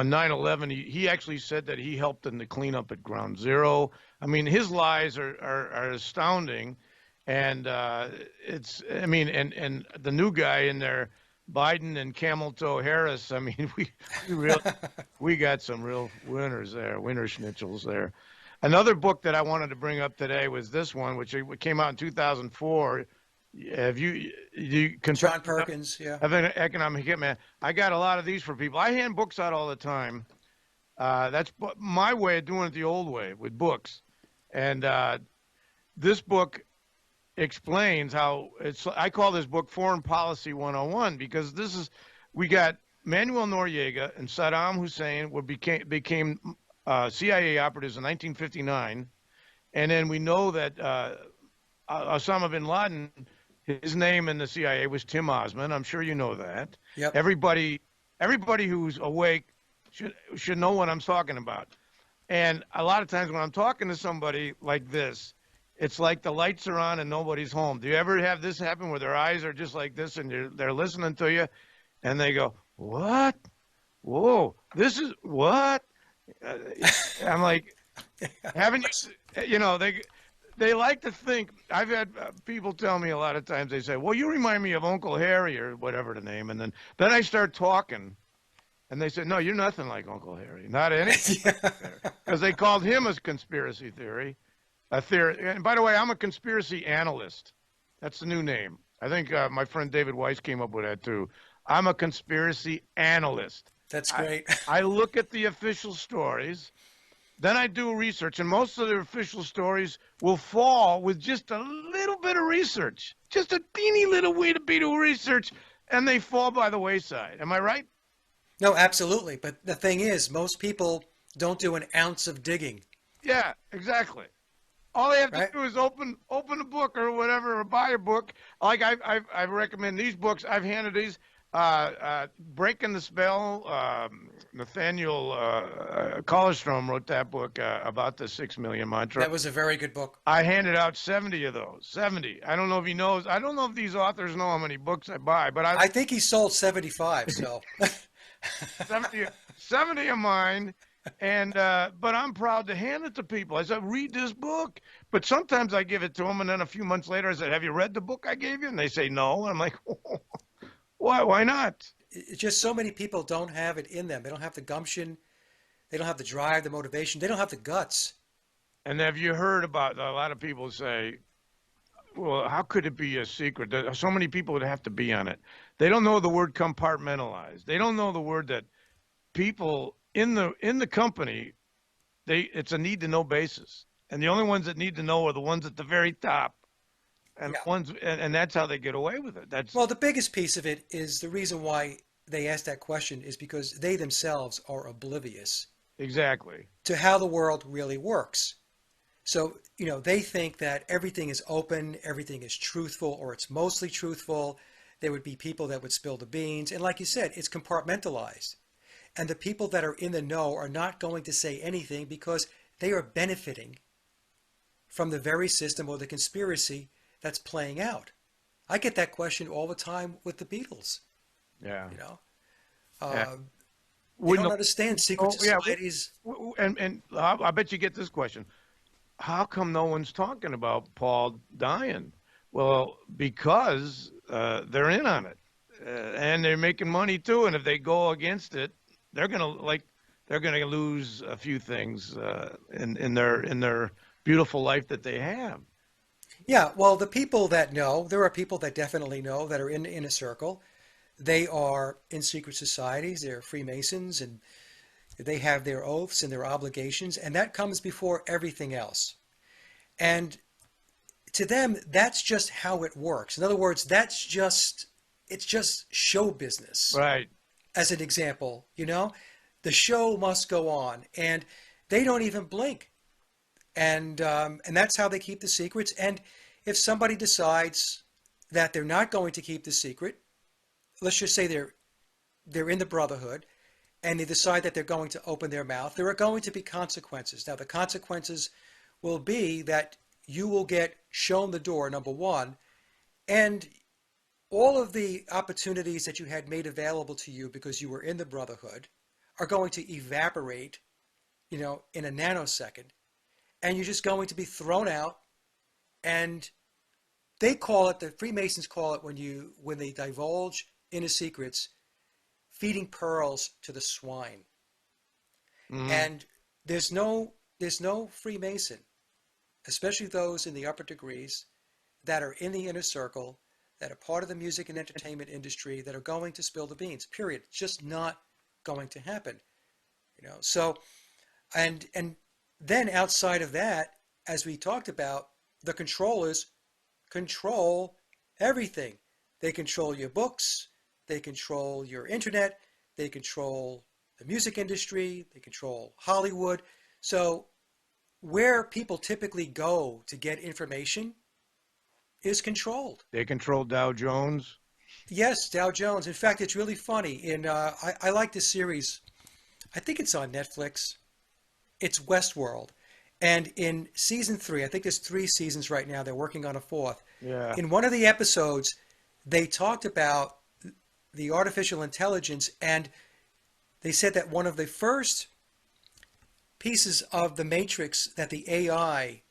9/11. He actually said that he helped in the cleanup at Ground Zero. I mean, his lies are astounding, and and the new guy in there, Biden and Camel Toe Harris. I mean, we got some real winners there, winner schnitzels there. Another book that I wanted to bring up today was this one, which came out in 2004. Have you John Perkins, yeah. Have an economic hitman. I got a lot of these for people. I hand books out all the time. That's my way of doing it the old way with books. And this book explains how I call this book Foreign Policy 101 because we got Manuel Noriega and Saddam Hussein became CIA operatives in 1959. And then we know that Osama bin Laden, his name in the CIA was Tim Osman. I'm sure you know that. Yep. Everybody who's awake should know what I'm talking about. And a lot of times when I'm talking to somebody like this, it's like the lights are on and nobody's home. Do you ever have this happen where their eyes are just like this and they're listening to you and they go, "What? Whoa, this is what?" I'm like, haven't you, they like to think, I've had people tell me a lot of times, they say, "Well, you remind me of Uncle Harry," or whatever the name. And then I start talking and they say, "No, you're nothing like Uncle Harry. Not anything." Because they called him a conspiracy theory. And by the way, I'm a conspiracy analyst. That's the new name. I think my friend David Weiss came up with that too. I'm a conspiracy analyst. That's great. I look at the official stories, then I do research, and most of the official stories will fall with just a little bit of research, just a teeny little bit of research, and they fall by the wayside. Am I right? No, absolutely. But the thing is, most people don't do an ounce of digging. Yeah, exactly. All they have to do is open a book or whatever, or buy a book. Like I recommend these books. I've handed these. Breaking the Spell. Nathaniel Collerstrom wrote that book about the 6 million mantra. That was a very good book. I handed out 70 of those. 70. I don't know if he knows. I don't know if these authors know how many books I buy, but I think he sold 75. So 70 of mine. And but I'm proud to hand it to people. I said, "Read this book." But sometimes I give it to them, and then a few months later I said, "Have you read the book I gave you?" And they say no. And I'm like, "Oh, why not?" It's just so many people don't have it in them. They don't have the gumption. They don't have the drive, the motivation. They don't have the guts. And have you heard about a lot of people say, "Well, how could it be a secret?" So many people would have to be on it. They don't know the word compartmentalized. They don't know the word that people in the company, it's a need to know basis. And the only ones that need to know are the ones at the very top. And Yeah. and that's how they get away with it. That's Well, the biggest piece of it is the reason why they ask that question is because they themselves are oblivious exactly. to how the world really works. So, they think that everything is open, everything is truthful, or it's mostly truthful. There would be people that would spill the beans. And like you said, it's compartmentalized. And the people that are in the know are not going to say anything because they are benefiting from the very system or the conspiracy that's playing out. I get that question all the time with the Beatles. Yeah. You know, Yeah. they don't Wouldn't understand secret oh, yeah, societies. and I bet you get this question. How come no one's talking about Paul dying? Well, because they're in on it, and they're making money too. And if they go against it, they're gonna lose a few things in their beautiful life that they have. Yeah, well, the people that know, there are people that definitely know that are in a circle. They are in secret societies. They're Freemasons, and they have their oaths and their obligations, and that comes before everything else. And to them, that's just how it works. In other words, it's just show business. Right. As an example, the show must go on, and they don't even blink. And that's how they keep the secrets. And if somebody decides that they're not going to keep the secret, let's just say they're in the Brotherhood, and they decide that they're going to open their mouth, there are going to be consequences. Now, the consequences will be that you will get shown the door, number one, and all of the opportunities that you had made available to you because you were in the Brotherhood are going to evaporate, in a nanosecond, and you're just going to be thrown out. And the Freemasons call it when they divulge inner secrets, feeding pearls to the swine. Mhm. And there's no Freemason, especially those in the upper degrees that are in the inner circle, that are part of the music and entertainment industry, that are going to spill the beans. Period. It's just not going to happen. So, and then outside of that, as we talked about, the controllers control everything. They control your books, they control your internet, they control the music industry, they control Hollywood. So where people typically go to get information is controlled. They control Dow Jones. Yes, Dow Jones. In fact, it's really funny. I like this series. I think it's on Netflix. It's Westworld. And in season 3, I think there's 3 seasons right now. They're working on a 4th. Yeah. In one of the episodes, they talked about the artificial intelligence, and they said that one of the first pieces of the matrix that the AI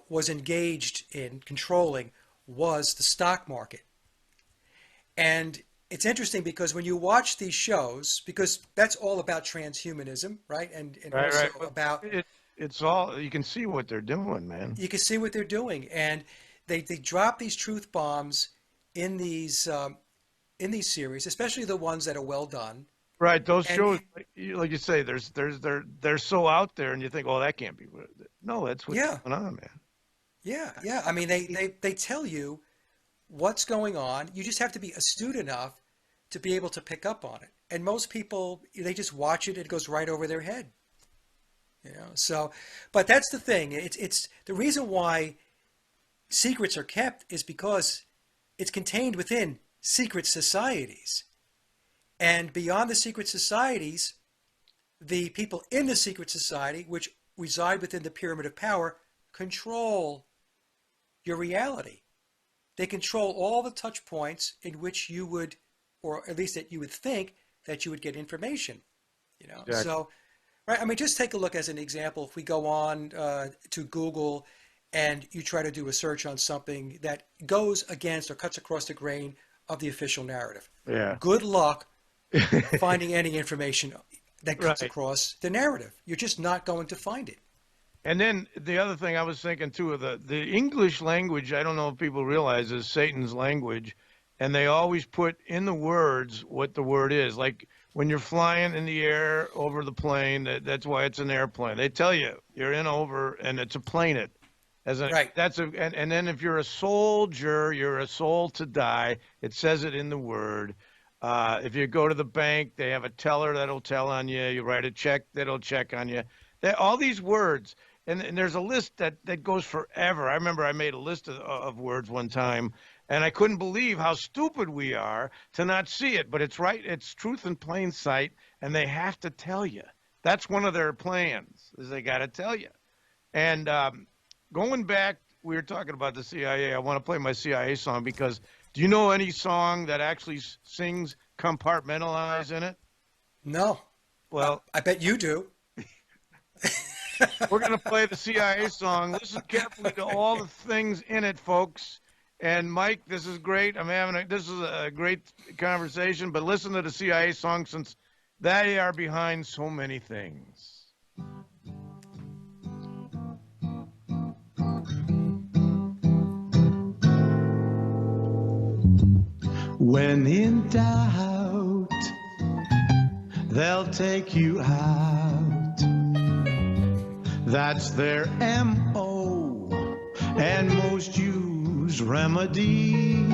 was engaged in controlling was the stock market. And it's interesting because when you watch these shows, because that's all about transhumanism, right? And Right. also Right. about, It's all you can see what they're doing, man. you can see what they're doing. And they drop these truth bombs in these series, especially the ones that are well done. Right. Those And shows, like you say, they're so out there, and you think, oh, that can't be. No, that's what's yeah, going on, man. yeah. I mean, they tell you what's going on. You just have to be astute enough to be able to pick up on it. And most people, they just watch it. It goes right over their head. So, but that's the thing. It's the reason why secrets are kept is because it's contained within secret societies. And beyond the secret societies, the people in the secret society, which reside within the pyramid of power, control your reality. They control all the touch points in which you would, or at least that you would think that you would get information. Exactly. So, right. I mean, just take a look as an example. If we go on to Google and you try to do a search on something that goes against or cuts across the grain of the official narrative, Yeah. good luck finding any information that cuts Right. across the narrative. You're just not going to find it. And then the other thing I was thinking too of the English language, I don't know if people realize, is Satan's language, and they always put in the words what the word is. Like when you're flying in the air over the plane, that's why it's an airplane. They tell you you're in over, and it's a planet. Right. And then if you're a soldier, you're a soul to die. It says it in the word. If you go to the bank, they have a teller that'll tell on you. You write a check, that'll check on you. All these words, and there's a list that goes forever. I remember I made a list of words one time, and I couldn't believe how stupid we are to not see it. But it's right. It's truth in plain sight, and they have to tell you. That's one of their plans, is they got to tell you. And going back, we were talking about the CIA. I want to play my CIA song because do you know any song that actually sings compartmentalize in it? No. Well, I bet you do. we're going to play the CIA song. Listen carefully to all the things in it, folks. And Mike, this is great. This is a great conversation, but listen to the CIA song since they are behind so many things. When in doubt, they'll take you out. That's their M.O. and most use remedy.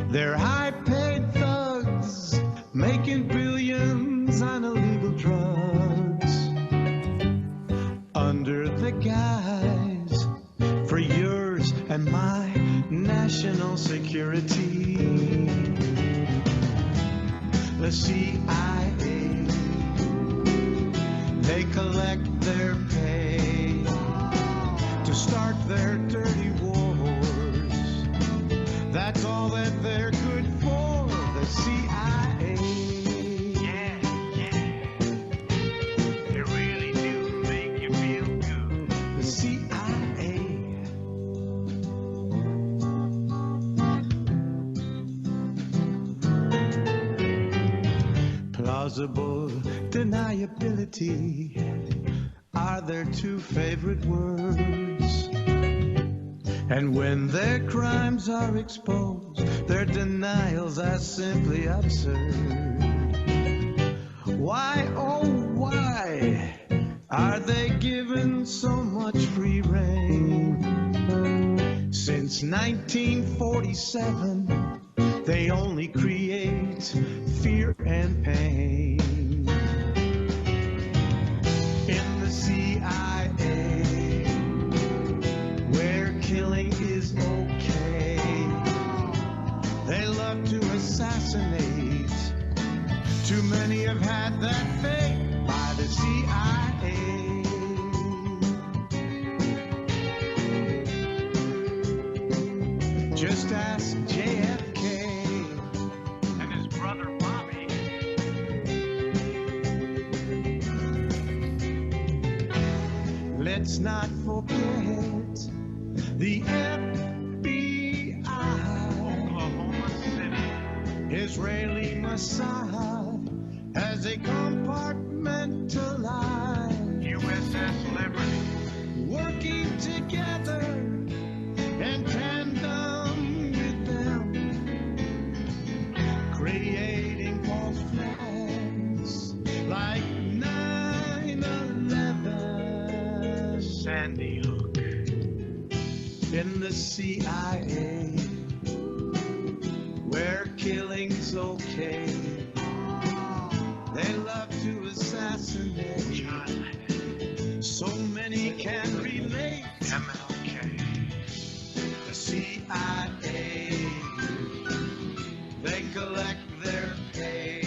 They're high-paid thugs making billions on illegal drugs under the guise for yours and my national security. The CIA, they collect their pay to start their dirty wars. That's all that they're good for, the CIA. Yeah. They really do make you feel good. The CIA. Plausible deniability are their two favorite words. And when their crimes are exposed, their denials are simply absurd. Why, oh why, are they given so much free rein? Since 1947, they only create fear and pain. In the CIA, where killing is okay, they love to assassinate. Too many have had that fate by the CIA. Just ask JFK And his brother Bobby. Let's not forget the FBI, Oklahoma City. Israeli Mossad, as they compartmentalize, USS Liberty. working together in tandem with them, creating false flags like 9/11. Sandy Hook. In the CIA, where killing's okay, they love to assassinate. John Lennon. So many can relate. MLK. The CIA, they collect their pay.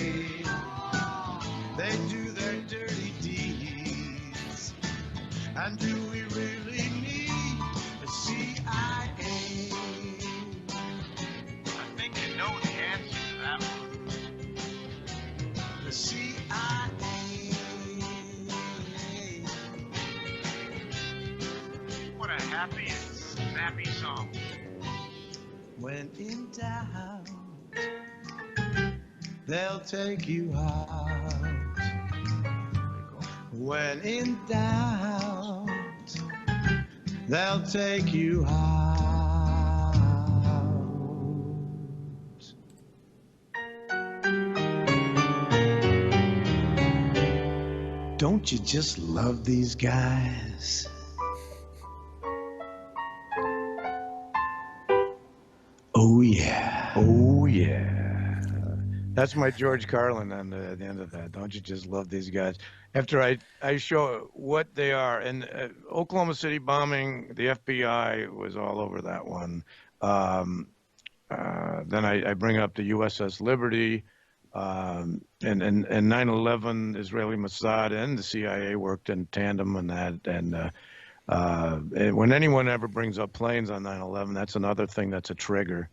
They do their dirty deeds. And do we really need the CIA? I think you know the answer to that one. The CIA. What a happy and snappy song. When in doubt, they'll take you out. When in doubt, they'll take you out. Don't you just love these guys? yeah. Oh, yeah. That's my George Carlin on the end of that. Don't you just love these guys? After I show what they are, and Oklahoma City bombing, the FBI was all over that one. Um, then I bring up the USS Liberty, and 9/11, Israeli Mossad and the CIA worked in tandem on that. And when anyone ever brings up planes on 9/11, that's another thing that's a trigger.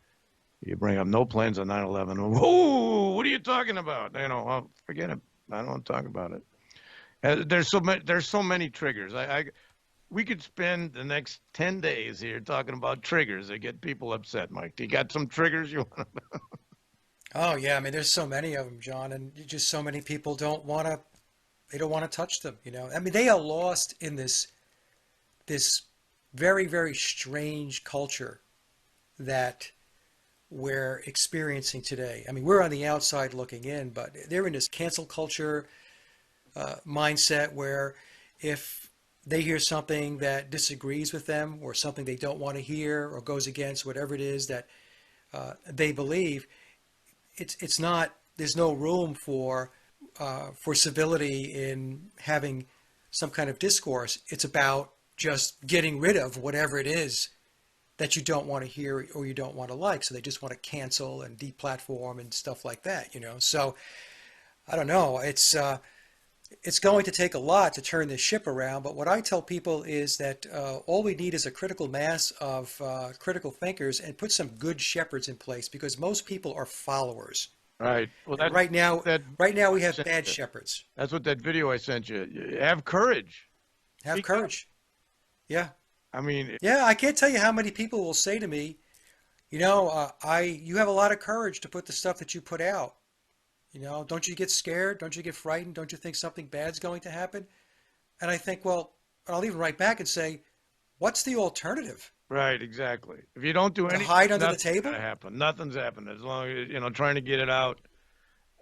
You bring up no planes on 9/11. Whoa, what are you talking about? Oh, forget it. I don't want to talk about it. There's so many triggers. We could spend the next 10 days here talking about triggers that get people upset, Mike. Do you got some triggers you want to? Oh yeah, I mean, there's so many of them, John, and just so many people they don't want to touch them, I mean, they are lost in this very, very strange culture that we're experiencing today. I mean, we're on the outside looking in, but they're in this cancel culture mindset where if they hear something that disagrees with them or something they don't want to hear or goes against whatever it is that they believe, it's not. There's no room for civility in having some kind of discourse. It's about just getting rid of whatever it is that you don't want to hear or you don't want to like. So they just want to cancel and deplatform and stuff like that. So I don't know. It's going to take a lot to turn this ship around. But what I tell people is that all we need is a critical mass of critical thinkers and put some good shepherds in place, because most people are followers. Right. Well, Right now we have bad shepherds. That's what that video I sent you. Have courage. Have courage. Yeah. I mean, Yeah, I can't tell you how many people will say to me, you have a lot of courage to put the stuff that you put out. Don't you get scared? Don't you get frightened? Don't you think something bad's going to happen? And I think, well, I'll even write back and say, what's the alternative? right, exactly. If you don't do anything, hide under the nothing's table? gonna happen. Nothing's happened as long as trying to get it out.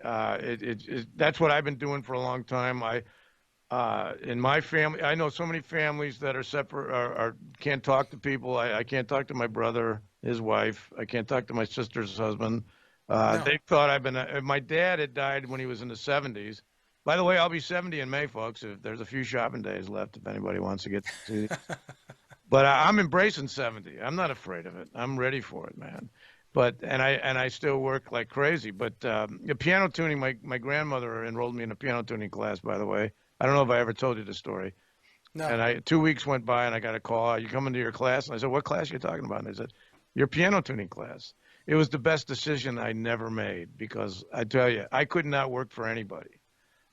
That's what I've been doing for a long time. In my family, I know so many families that are separate, or can't talk to people. I can't talk to my brother, his wife. I can't talk to my sister's husband. No. They thought I've been. My dad had died when he was in the 70s. By the way, I'll be 70 in May, folks. If there's a few shopping days left, if anybody wants to get to see. But I'm embracing 70. I'm not afraid of it. I'm ready for it, man. And I still work like crazy. But the piano tuning, my grandmother enrolled me in a piano tuning class, by the way. I don't know if I ever told you the story. No. And 2 weeks went by and I got a call. Are you coming to your class? And I said, what class are you talking about? And they said, your piano tuning class. It was the best decision I never made, because I tell you, I could not work for anybody.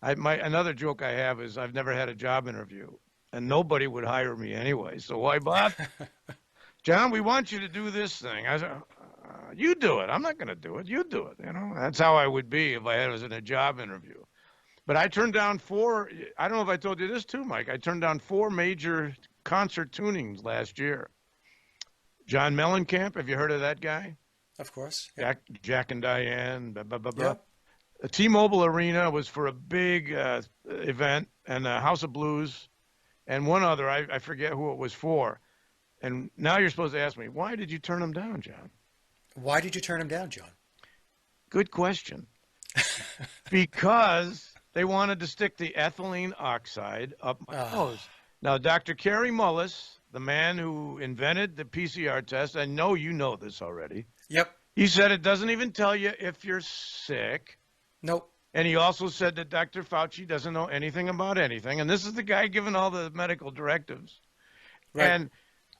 Another joke I have is I've never had a job interview, and nobody would hire me anyway. So why bother? John, we want you to do this thing. I said, you do it. I'm not going to do it. You do it. That's how I would be if I was in a job interview. But I turned down 4. I don't know if I told you this too, Mike. I turned down 4 major concert tunings last year. John Mellencamp, have you heard of that guy? Of course. Yeah. Jack and Diane, blah, blah, blah, blah. Yep. T-Mobile Arena was for a big event, and House of Blues, and one other, I forget who it was for. And now you're supposed to ask me, why did you turn them down, John? Why did you turn him down, John? Good question. Because they wanted to stick the ethylene oxide up my nose. Now, Dr. Kerry Mullis, the man who invented the PCR test, I know you know this already. Yep. He said it doesn't even tell you if you're sick. Nope. And he also said that Dr. Fauci doesn't know anything about anything. And this is the guy giving all the medical directives. Right.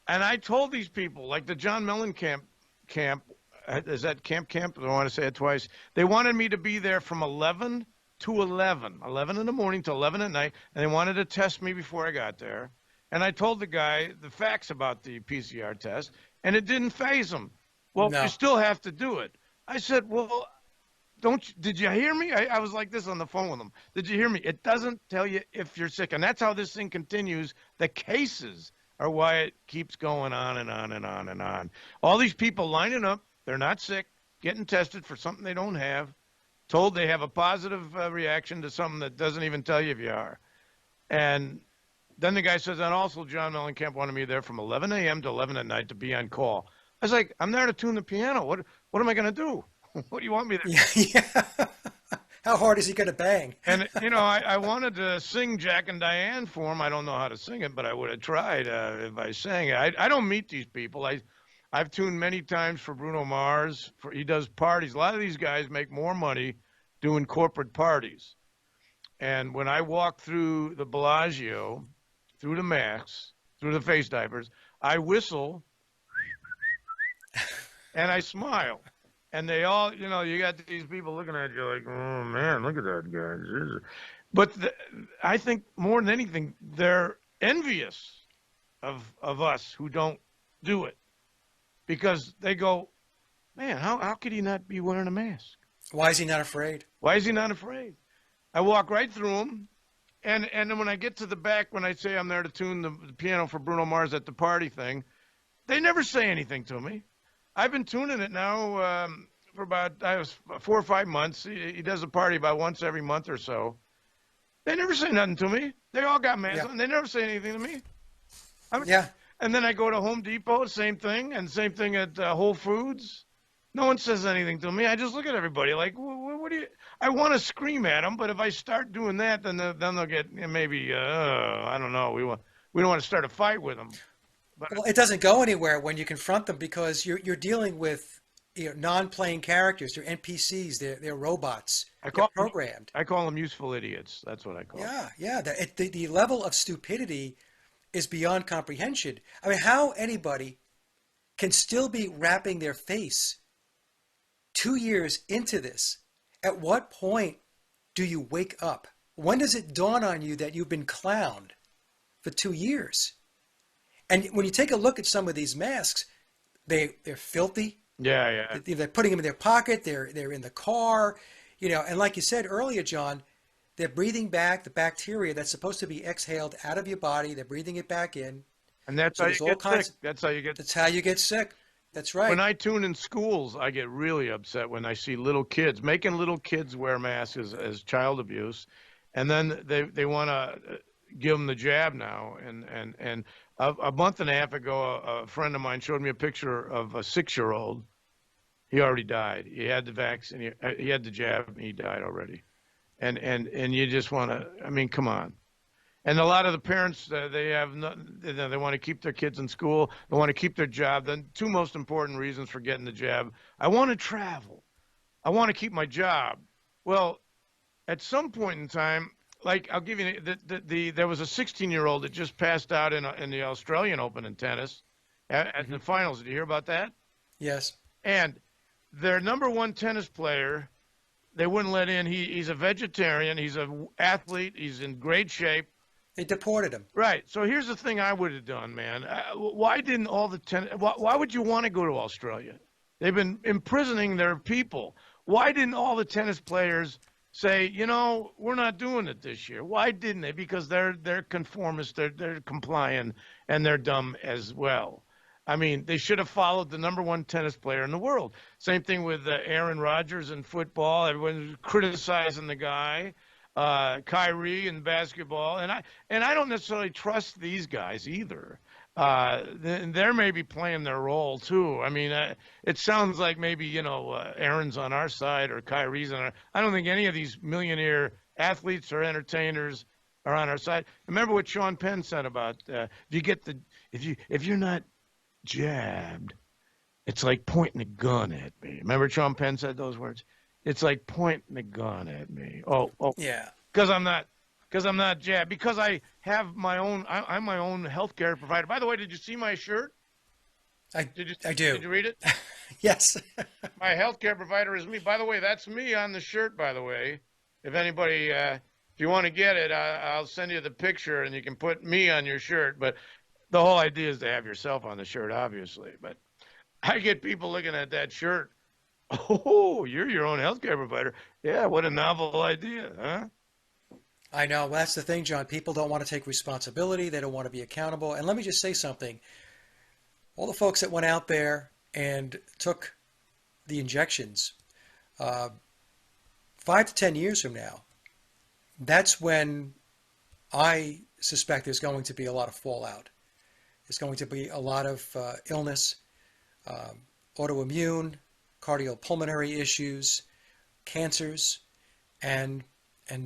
And I told these people, like the John Mellencamp camp, is that camp? I don't want to say it twice. They wanted me to be there from 11 to 11 in the morning to 11 at night. And they wanted to test me before I got there. And I told the guy the facts about the PCR test, and it didn't faze him. Well, No. You still have to do it. I said, well, did you hear me? I was like this on the phone with him. Did you hear me? It doesn't tell you if you're sick. And that's how this thing continues. The cases are why it keeps going on and on and on and on. All these people lining up, they're not sick, getting tested for something they don't have, told they have a positive reaction to something that doesn't even tell you if you are. And then the guy says, and also John Mellencamp wanted me there from 11 a.m. to 11 at night to be on call. I was like, I'm there to tune the piano. What am I going to do? What do you want me to do? Yeah, yeah. How hard is he going to bang? And, I wanted to sing Jack and Diane for him. I don't know how to sing it, but I would have tried if I sang it. I don't meet these people. I've tuned many times for Bruno Mars. He does parties. A lot of these guys make more money doing corporate parties. And when I walk through the Bellagio, through the masks, through the face diapers, I whistle and I smile. And they all, you got these people looking at you like, oh man, look at that guy. But I think more than anything, they're envious of us who don't do it, because they go, man, how could he not be wearing a mask? Why is he not afraid? Why is he not afraid? I walk right through them, and then when I get to the back, when I say I'm there to tune the piano for Bruno Mars at the party thing, they never say anything to me. I've been tuning it now for about 4 or 5 months. He does a party about once every month or so. They never say nothing to me. They all got masks on. They never say anything to me. Yeah. And then I go to Home Depot, same thing, and same thing at Whole Foods. No one says anything to me. I just look at everybody like, what do you? I want to scream at them, but if I start doing that, then they'll get maybe I don't know. We don't want to start a fight with them. But Well, it doesn't go anywhere when you confront them, because you're dealing with non-playing characters. They're NPCs. They're robots. They're programmed. I call them useful idiots. That's what I call them. Yeah. The level of stupidity is beyond comprehension. I mean, how anybody can still be wrapping their face 2 years into this. At what point do you wake up? When does it dawn on you that you've been clowned for 2 years? And when you take a look at some of these masks, they're filthy. Yeah. They're putting them in their pocket. They're in the car, And like you said earlier, John, they're breathing back the bacteria that's supposed to be exhaled out of your body. They're breathing it back in. And that's how you get sick. That's how you get sick. That's right. When I tune in schools, I get really upset when I see little kids making little kids wear masks as child abuse, and then they want to give them the jab now. And a month and a half ago, a friend of mine showed me a picture of a 6-year-old. He already died. He had the vaccine. He had the jab, and he died already. And you just want to. I mean, come on. And a lot of the parents, they want to keep their kids in school. They want to keep their job. The 2 most important reasons for getting the jab: I want to travel. I want to keep my job. Well, at some point in time, like I'll give you there was a 16-year-old that just passed out in the Australian Open in tennis at the finals. Did you hear about that? Yes. And their number 1 tennis player, they wouldn't let in. He's a vegetarian. He's an athlete. He's in great shape. They deported him. Right. So here's the thing I would have done, man. Why didn't all the why would you want to go to Australia? They've been imprisoning their people. Why didn't all the tennis players say, we're not doing it this year? Why didn't they? Because they're conformists, they're compliant, and they're dumb as well. I mean, they should have followed the number 1 tennis player in the world. Same thing with Aaron Rodgers in football. Everyone's criticizing the guy. Kyrie in basketball, and I don't necessarily trust these guys either. They're maybe playing their role too. I mean, it sounds like maybe Aaron's on our side or Kyrie's on our. I don't think any of these millionaire athletes or entertainers are on our side. Remember what Sean Penn said about if you're not jabbed, it's like pointing a gun at me. Remember Sean Penn said those words? It's like pointing a gun at me. Oh. Yeah. Because I'm not jabbed. Because I have my own. I'm my own healthcare provider. By the way, did you see my shirt? I do. Did you read it? Yes. My healthcare provider is me. By the way, that's me on the shirt. By the way, if anybody, if you want to get it, I'll send you the picture, and you can put me on your shirt. But the whole idea is to have yourself on the shirt, obviously. But I get people looking at that shirt. Oh, you're your own healthcare provider. Yeah, what a novel idea, huh? I know. Well, that's the thing, John. People don't want to take responsibility. They don't want to be accountable. And let me just say something. All the folks that went out there and took the injections, 5 to 10 years from now, that's when I suspect there's going to be a lot of fallout. There's going to be a lot of illness, autoimmune, cardiopulmonary issues, cancers, and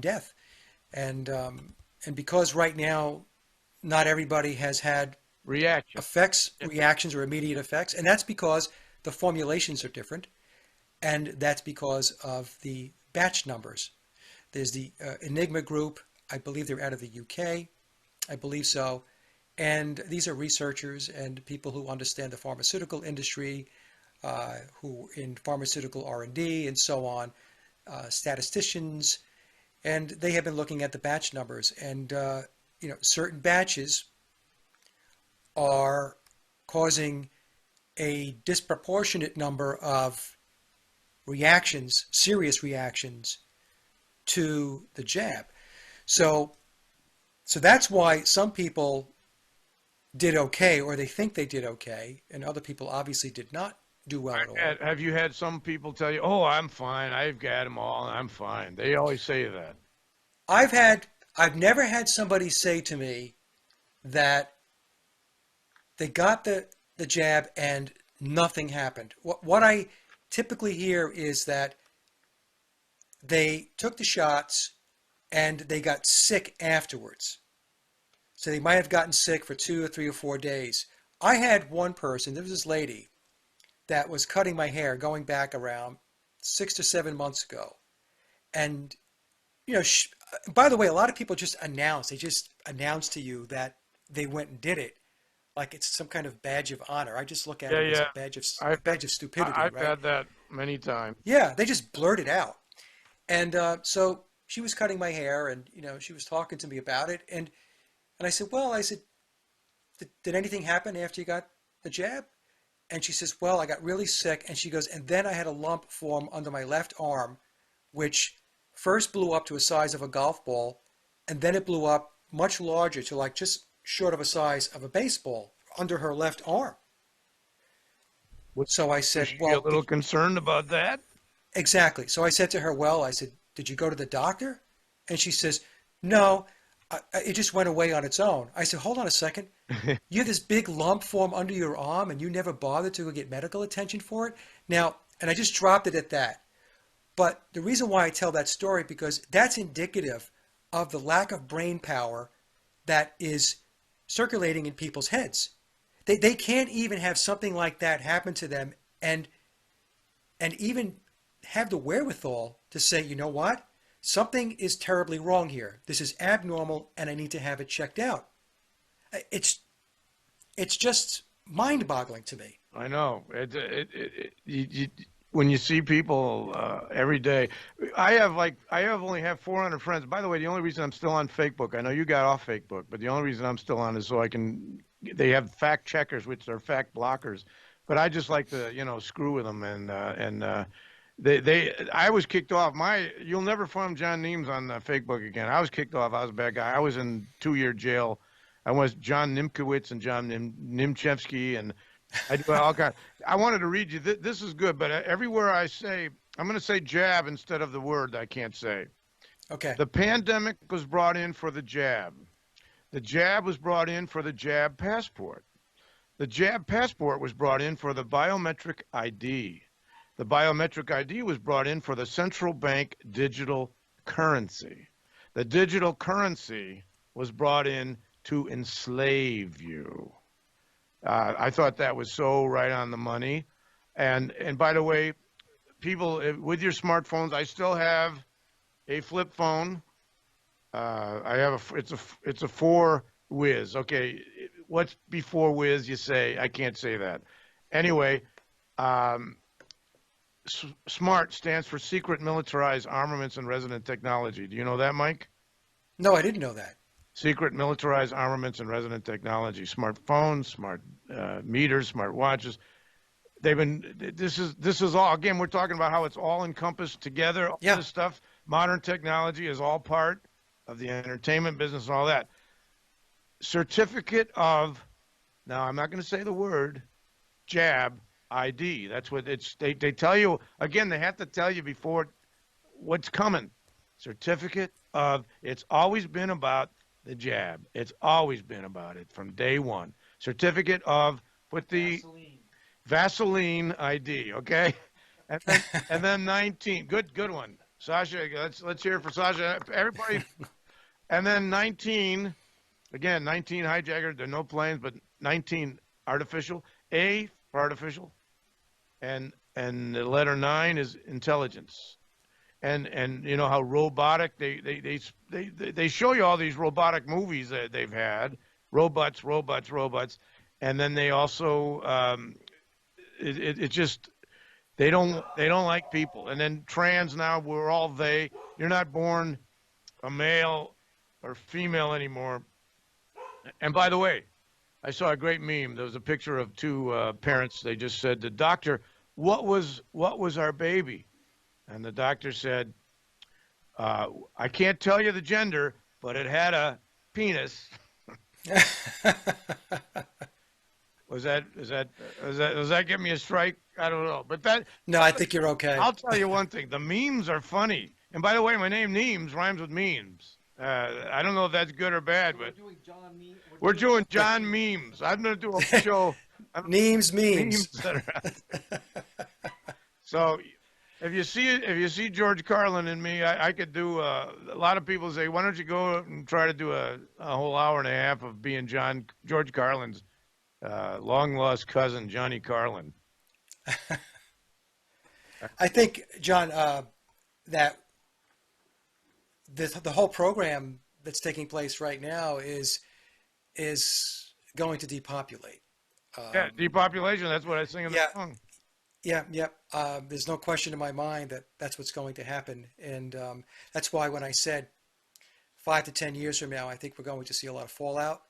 death. And because right now not everybody has had Reaction. reactions or immediate effects, and that's because the formulations are different, and that's because of the batch numbers. There's the Enigma group. I believe they're out of the UK. I believe so. And these are researchers and people who understand the pharmaceutical industry, who in pharmaceutical R&D and so on, statisticians, and they have been looking at the batch numbers. And certain batches are causing a disproportionate number of reactions, serious reactions to the jab. So that's why some people did okay, or they think they did okay, and other people obviously did not do well at all. Have you had some people tell you, "Oh, I'm fine. I've got them all. I'm fine." They always say that. I've never had somebody say to me that they got the jab and nothing happened. What I typically hear is that they took the shots and they got sick afterwards. So they might have gotten sick for 2 or 3 or 4 days. I had one person, there was this lady that was cutting my hair going back around 6 to 7 months ago. And, by the way, a lot of people just announce, to you that they went and did it. Like it's some kind of badge of honor. I just look at it as a badge of stupidity, I've right? had that many times. Yeah, they just blurt it out. And so she was cutting my hair, and she was talking to me about it, and I said, well, did anything happen after you got the jab? And she says, well, I got really sick, and she goes, and then I had a lump form under my left arm, which first blew up to a size of a golf ball, and then it blew up much larger to like just short of a size of a baseball under her left arm. So I said, Was she a little concerned about that? Exactly. So I said to her, well, did you go to the doctor? And she says, no, it just went away on its own. I said, hold on a second. You have this big lump form under your arm and you never bothered to go get medical attention for it? Now, and I just dropped it at that. But the reason why I tell that story, because that's indicative of the lack of brain power that is circulating in people's heads. They can't even have something like that happen to them and even have the wherewithal to say, you know what? Something is terribly wrong here. This is abnormal and I need to have it checked out. It's just mind-boggling to me. I know. When you see people every day, I only have 400 friends. By the way, the only reason I'm still on Facebook, I know you got off Facebook, but the only reason I'm still on is so they have fact checkers, which are fact blockers. But I just like to, screw with them I was kicked off. You'll never find John Niems on Facebook again. I was kicked off. I was a bad guy. I was in 2-year jail. I was John Nimkowitz and John Nimchevsky, and I do all kinds. I wanted to read you. This is good, but everywhere I say, I'm going to say jab instead of the word I can't say. Okay. The pandemic was brought in for the jab. The jab was brought in for the jab passport. The jab passport was brought in for the biometric ID. The biometric ID was brought in for the central bank digital currency. The digital currency was brought in to enslave you. I thought that was so right on the money. And by the way, people with your smartphones, I still have a flip phone. It's a 4 Whiz. Okay, what's before Whiz? You say I can't say that. Anyway, SMART stands for Secret Militarized Armaments and Resident Technology. Do you know that, Mike? No, I didn't know that. Secret Militarized Armaments and Resident Technology. Smartphones, smart meters, smart watches. This is all, again, we're talking about how it's all encompassed together. All this stuff, modern technology is all part of the entertainment business and all that. Certificate of, now I'm not going to say the word, jab ID. That's what they tell you. Again, they have to tell you before what's coming. Certificate of, it's always been about the jab. It's always been about it from day one. Certificate of, put the Vaseline ID, okay? and then 19. Good one, Sasha. Let's hear it for Sasha. Everybody. And then 19. Again, 19 hijacker. There are no planes, but 19 artificial. A for artificial, and the letter 9 is intelligence. And you know how robotic they show you all these robotic movies that they've had, robots, and then they also it just they don't like people. And then trans, now we're all they. You're not born a male or female anymore. And by the way, I saw a great meme. There was a picture of two parents. They just said, "The doctor, what was our baby?" And the doctor said, "I can't tell you the gender, but it had a penis." Does that give me a strike? I don't know. But that No, I think you're okay. I'll tell you one thing. The memes are funny. And by the way, my name Niems rhymes with memes. I don't know if that's good or bad, but we're doing John Memes. I'm going to do a show. Memes. That are out there. So if you see George Carlin in me, I could do a lot of people say, why don't you go and try to do a whole hour and a half of being George Carlin's long lost cousin, Johnny Carlin. I think, John, that the whole program that's taking place right now is going to depopulate. Yeah, depopulation. That's what I sing in the song. Yeah. There's no question in my mind that that's what's going to happen, and that's why when I said 5 to 10 years from now, I think we're going to see a lot of fallout.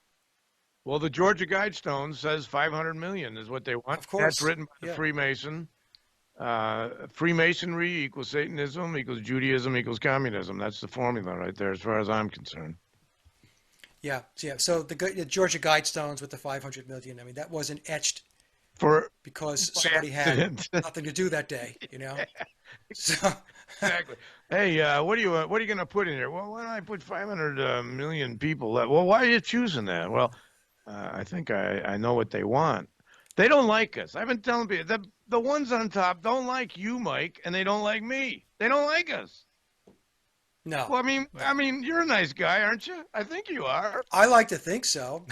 Well, the Georgia Guidestone says 500 million is what they want. Of course. That's written by the Freemason. Freemasonry equals Satanism equals Judaism equals communism. That's the formula right there, as far as I'm concerned. Yeah. So the Georgia Guidestones with the 500 million. I mean, that wasn't etched because somebody had nothing to do that day. You know. So. Exactly. Hey, what are you going to put in here? Well, why don't I put 500 million people? Well, why are you choosing that? Well, I think I know what they want. They don't like us. I've been telling people the ones on top don't like you, Mike, and they don't like me. They don't like us. No. Well, I mean, you're a nice guy, aren't you? I think you are. I like to think so.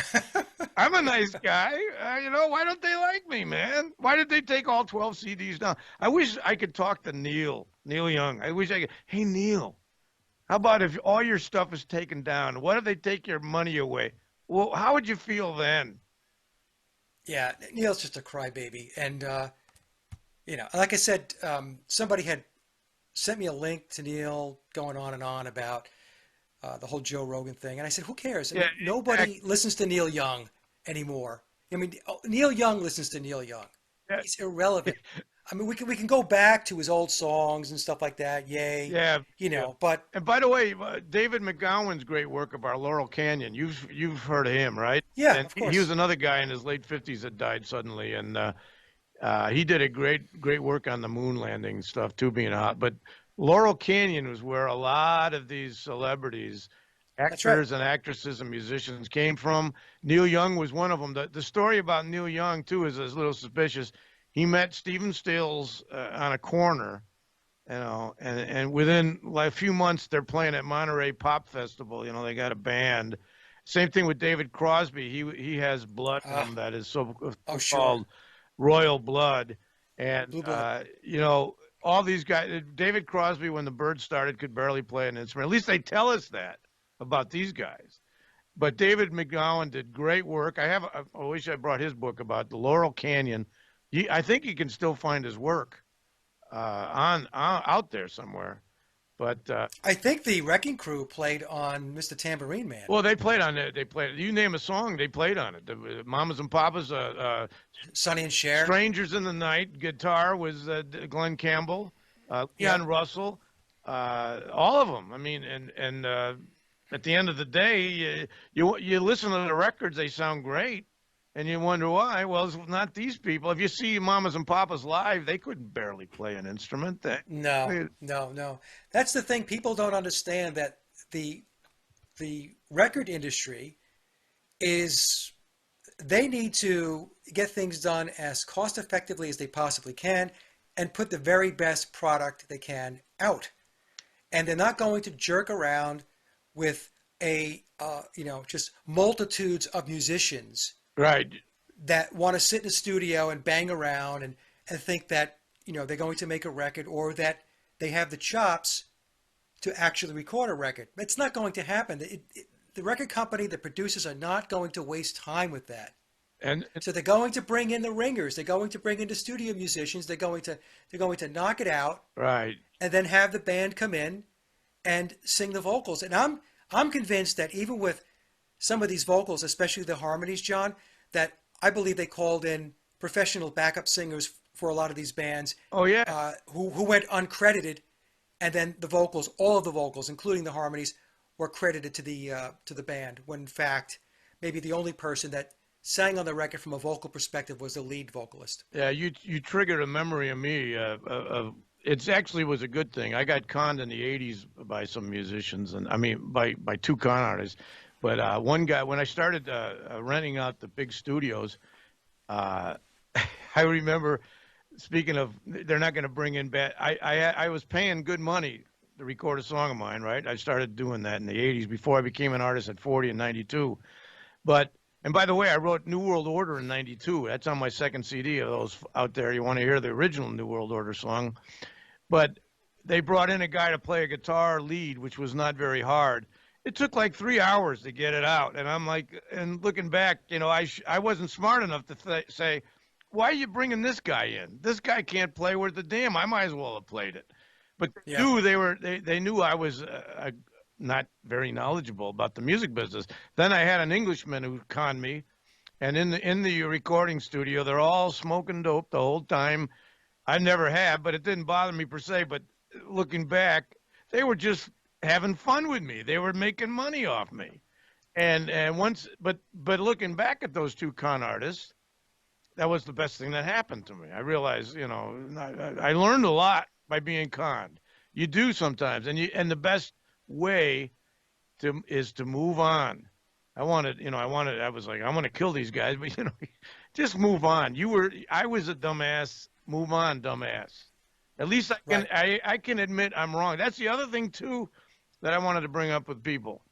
I'm a nice guy. Why don't they like me, man? Why did they take all 12 CDs down? I wish I could talk to Neil Young. I wish I could. Hey, Neil, how about if all your stuff is taken down? What if they take your money away? Well, how would you feel then? Yeah, Neil's just a crybaby. And, like I said, somebody had sent me a link to Neil going on and on about the whole Joe Rogan thing. And I said, who cares? I mean, nobody listens to Neil Young anymore. I mean, Neil Young listens to Neil Young. He's irrelevant. I mean, we can go back to his old songs and stuff like that. Yay. Yeah. But. And by the way, David McGowan's great work about Laurel Canyon. You've heard of him, right? Yeah, and of course. He was another guy in his late 50s that died suddenly, and he did a great work on the moon landing stuff too, being hot. But Laurel Canyon was where a lot of these celebrities, actors and actresses and musicians came from. Neil Young was one of them. The story about Neil Young too is a little suspicious. He met Stephen Stills on a corner, and within a few months they're playing at Monterey Pop Festival. They got a band. Same thing with David Crosby. He has blood in him that is called royal blood, and Blue blood. all these guys. David Crosby, when the Byrds started, could barely play an instrument. At least they tell us that about these guys. But David McGowan did great work. I wish I brought his book about the Laurel Canyon. I think you can still find his work out there somewhere. But I think the Wrecking Crew played on Mr. Tambourine Man. Well, they played on it. You name a song, they played on it. The Mamas and Papas, Sonny and Cher. Strangers in the Night. Guitar was Glenn Campbell, Leon Russell, all of them. I mean, and at the end of the day, you listen to the records, they sound great. And you wonder why. Well, it's not these people. If you see Mamas and Papas live, they couldn't barely play an instrument. No. That's the thing. People don't understand that the record industry they need to get things done as cost effectively as they possibly can and put the very best product they can out. And they're not going to jerk around with just multitudes of musicians Right. that want to sit in a studio and bang around and think that, they're going to make a record or that they have the chops to actually record a record. It's not going to happen. The record company, the producers are not going to waste time with that. And So they're going to bring in the ringers. They're going to bring in the studio musicians. They're going to knock it out right. and then have the band come in and sing the vocals. And I'm convinced that even with some of these vocals, especially the harmonies, John, that I believe they called in professional backup singers for a lot of these bands. Oh yeah. Who went uncredited, and then the vocals, all of the vocals, including the harmonies, were credited to the band. When in fact, maybe the only person that sang on the record from a vocal perspective was the lead vocalist. Yeah, you triggered a memory of me. It actually was a good thing. I got conned in the '80s by some musicians, and I mean by two con artists. But one guy, when I started renting out the big studios, I remember. Speaking of, they're not going to bring in bad. I was paying good money to record a song of mine, right? I started doing that in the '80s before I became an artist at 40 and 92. And by the way, I wrote New World Order in '92. That's on my second CD of those out there. You want to hear the original New World Order song. But they brought in a guy to play a guitar lead, which was not very hard. It took like 3 hours to get it out. And I'm like, and looking back, I wasn't smart enough to say, why are you bringing this guy in? This guy can't play worth a damn. I might as well have played it. But they knew I was not very knowledgeable about the music business. Then I had an Englishman who conned me, and in the recording studio, they're all smoking dope the whole time. I never have, but it didn't bother me per se. But looking back, they were just having fun with me. They were making money off me. But looking back at those two con artists, that was the best thing that happened to me. I realized, I learned a lot by being conned. You do sometimes, and the best way is to move on. I was like, I want to kill these guys, but just move on. I was a dumbass. Move on, dumbass. At least I can admit I'm wrong. That's the other thing too that I wanted to bring up with people.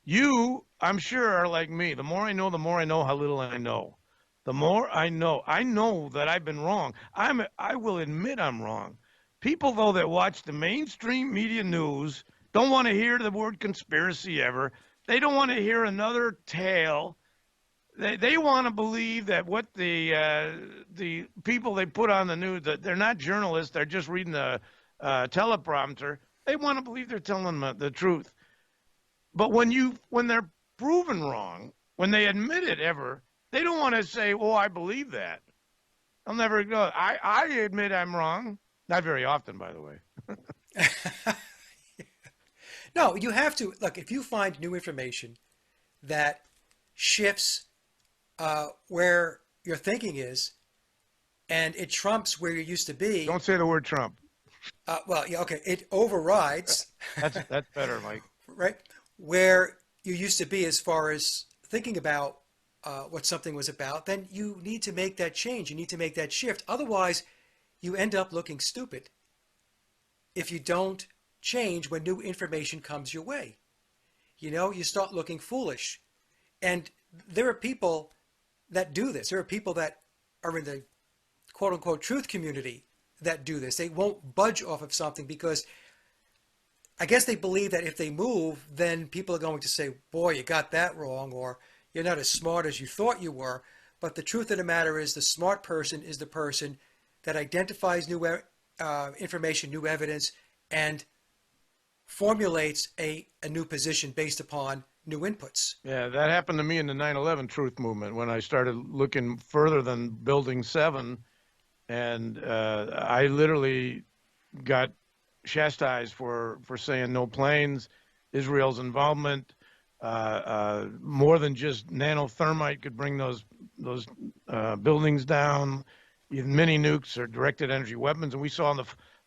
You, I'm sure, are like me. The more I know how little I know. The more I know that I've been wrong. I will admit I'm wrong. People, though, that watch the mainstream media news don't want to hear the word conspiracy ever. They don't want to hear another tale. They want to believe that what the people they put on the news, that they're not journalists, they're just reading the teleprompter. They want to believe they're telling the truth. But when they're proven wrong, when they admit it ever, they don't want to say, "Oh, I believe that." I'll never go. I admit I'm wrong. Not very often, by the way. No, you have to look. If you find new information that shifts where your thinking is, and it trumps where you used to be. Don't say the word Trump. Well, yeah, okay. It overrides. That's better, Mike. Right, where you used to be as far as thinking about what something was about, then you need to make that change. You need to make that shift. Otherwise, you end up looking stupid if you don't change when new information comes your way. You start looking foolish. And there are people that do this. There are people that are in the quote-unquote truth community that do this. They won't budge off of something because I guess they believe that if they move, then people are going to say, boy, you got that wrong, or you're not as smart as you thought you were. But the truth of the matter is the smart person is the person that identifies new information, new evidence, and formulates a new position based upon new inputs. Yeah, that happened to me in the 9/11 truth movement when I started looking further than Building 7, and I literally got chastised for saying no planes, Israel's involvement, more than just nanothermite could bring those buildings down, even mini nukes or directed energy weapons. And we saw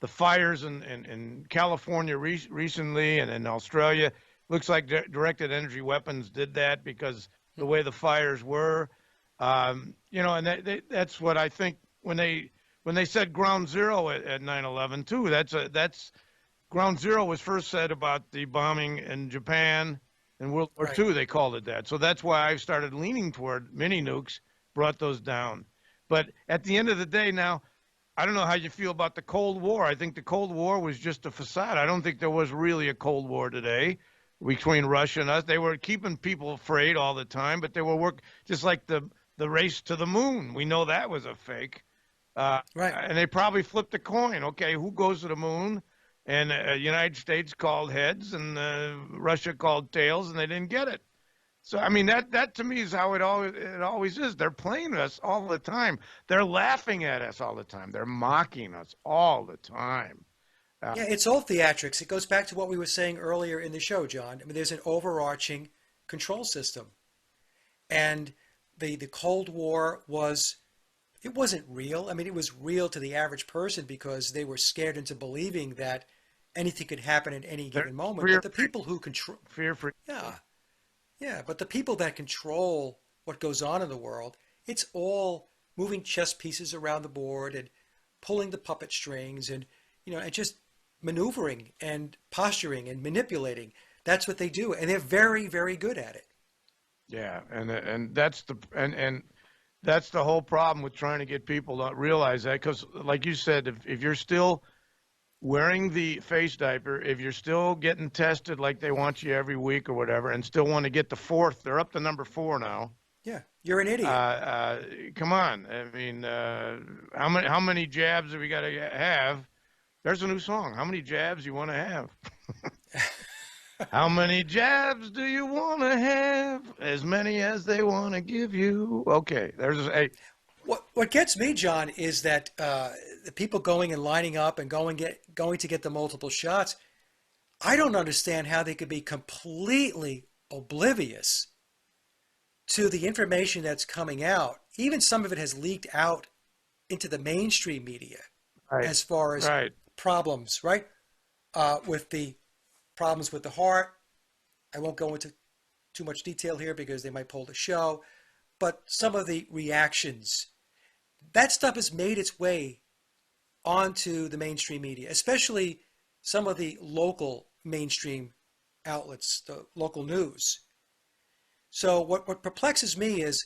the fires in California recently and in Australia. Looks like directed energy weapons did that because the way the fires were, and that's what I think when when they said ground zero at 9/11 too. That's ground zero was first said about the bombing in Japan in World War Right. II. They called it that. So that's why I started leaning toward mini nukes, brought those down. But at the end of the day, now I don't know how you feel about the Cold War. I think the Cold War was just a facade. I don't think there was really a Cold War today between Russia and us. They were keeping people afraid all the time, but they were just like the race to the moon. We know that was a fake. Right. And they probably flipped a coin. Okay, who goes to the moon? And United States called heads, and Russia called tails, and they didn't get it. So I mean that to me is how it always is. They're playing us all the time. They're laughing at us all the time. They're mocking us all the time. Yeah, it's all theatrics. It goes back to what we were saying earlier in the show, John. I mean, there's an overarching control system. And the Cold War it wasn't real. I mean, it was real to the average person because they were scared into believing that anything could happen at any given moment. But the people who control, Fear-free. yeah, but the people that control what goes on in the world, it's all moving chess pieces around the board and pulling the puppet strings and, and just maneuvering and posturing and manipulating. That's what they do. And they're very, very good at it. Yeah, and that's the whole problem with trying to get people to realize that, because like you said, if you're still wearing the face diaper, if you're still getting tested like they want you every week or whatever, and still want to get the fourth, they're up to number 4 now. Yeah, you're an idiot. Come on. I mean, how many jabs have we got to have? There's a new song. How many jabs you want to have? How many jabs do you want to have? As many as they want to give you. Okay, there's a. What gets me, John, is that the people going and lining up and going to get the multiple shots, I don't understand how they could be completely oblivious to the information that's coming out. Even some of it has leaked out into the mainstream media, Right. as far as Right. problems, right? With the problems with the heart. I won't go into too much detail here because they might pull the show, but some of the reactions, that stuff has made its way onto the mainstream media, especially some of the local mainstream outlets, the local news. So what perplexes me is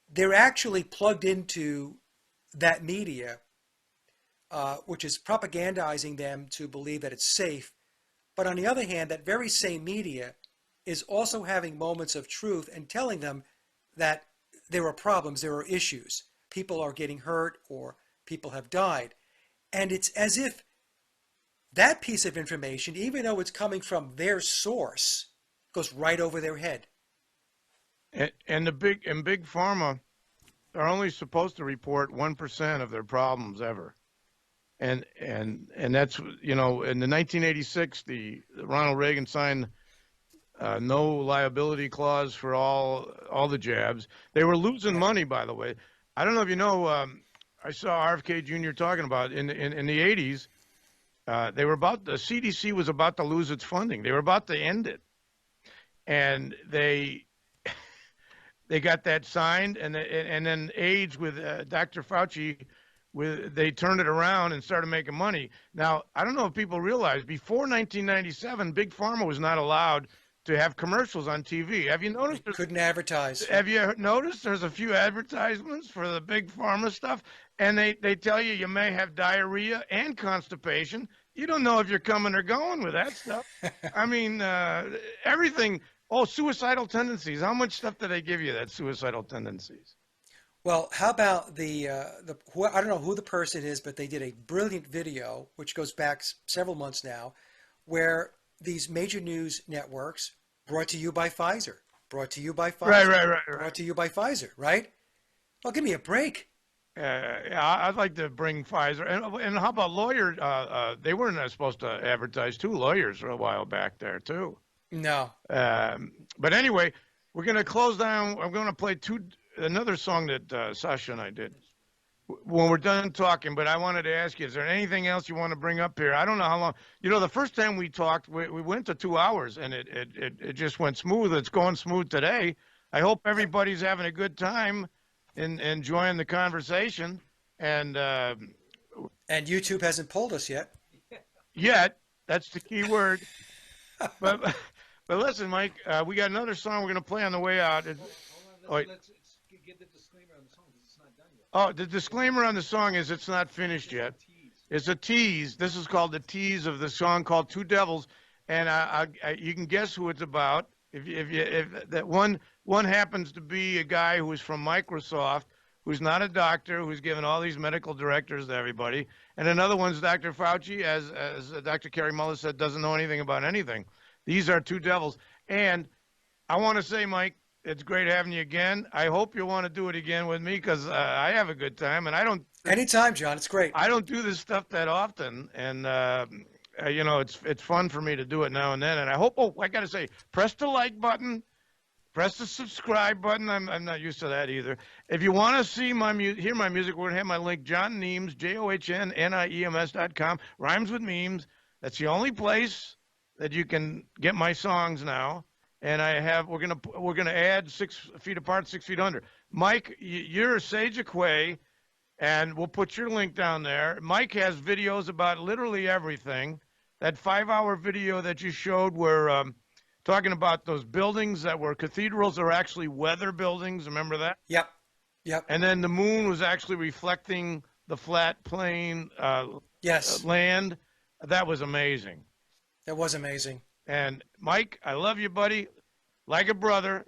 they're actually plugged into that media, which is propagandizing them to believe that it's safe. But on the other hand, that very same media is also having moments of truth and telling them that there are problems, there are issues. People are getting hurt or people have died. And it's as if that piece of information, even though it's coming from their source, goes right over their head. And big pharma are only supposed to report 1% of their problems ever. And that's, in the 1986, the Ronald Reagan signed no liability clause for all the jabs. They were losing money, by the way. I don't know if you know, I saw RFK Jr. talking about in the 80s, the CDC was about to lose its funding. They were about to end it. And they got that signed, and then AIDS with Dr. Fauci, they turned it around and started making money. Now, I don't know if people realize, before 1997, Big Pharma was not allowed to have commercials on TV. Have you noticed? They couldn't advertise. Have you noticed there's a few advertisements for the Big Pharma stuff, and they tell you may have diarrhea and constipation. You don't know if you're coming or going with that stuff. I mean, everything. Oh, suicidal tendencies. How much stuff do they give you that suicidal tendencies? Well, how about I don't know who the person is, but they did a brilliant video, which goes back several months now, where these major news networks, brought to you by Pfizer, brought to you by Pfizer, Right. brought to you by Pfizer, right? Well, give me a break. Yeah, I'd like to bring Pfizer. And how about lawyers? They weren't supposed to advertise, too, lawyers for a while back there, too. No. But anyway, we're going to close down. I'm going to play another song that Sasha and I did when we're done talking. But I wanted to ask you, is there anything else you want to bring up here? I don't know how long. The first time we talked, we went to 2 hours, and it just went smooth. It's going smooth today. I hope everybody's having a good time and enjoying the conversation. And And YouTube hasn't pulled us yet. yet. That's the key word. But but listen, Mike, we got another song we're gonna play on the way out. Let's get the disclaimer on the song because it's not done yet. Oh, the disclaimer on the song is it's not finished yet. It's a tease. This is called the tease of the song called Two Devils, and you can guess who it's about. If that one happens to be a guy who is from Microsoft, who's not a doctor, who's given all these medical directives to everybody, and another one's Dr. Fauci, as Dr. Carrie Mullis said, doesn't know anything about anything. These are two devils, and I want to say, Mike, it's great having you again. I hope you want to do it again with me because I have a good time, and I don't. Anytime, John. It's great. I don't do this stuff that often, and it's fun for me to do it now and then. And I hope. Oh, I got to say, press the like button, press the subscribe button. I'm not used to that either. If you want to see hear my music, we're gonna have my link, John Niems, JohnNiems.com. Rhymes with memes. That's the only place that you can get my songs now. And we're gonna add 6 feet apart, 6 feet under. Mike, you're a Sage of Quay, and we'll put your link down there. Mike has videos about literally everything. That 5-hour video that you showed were talking about those buildings that were cathedrals are actually weather buildings. Remember that? Yep. And then the moon was actually reflecting the flat plain Yes. land. That was amazing. That was amazing. And Mike, I love you, buddy. Like a brother.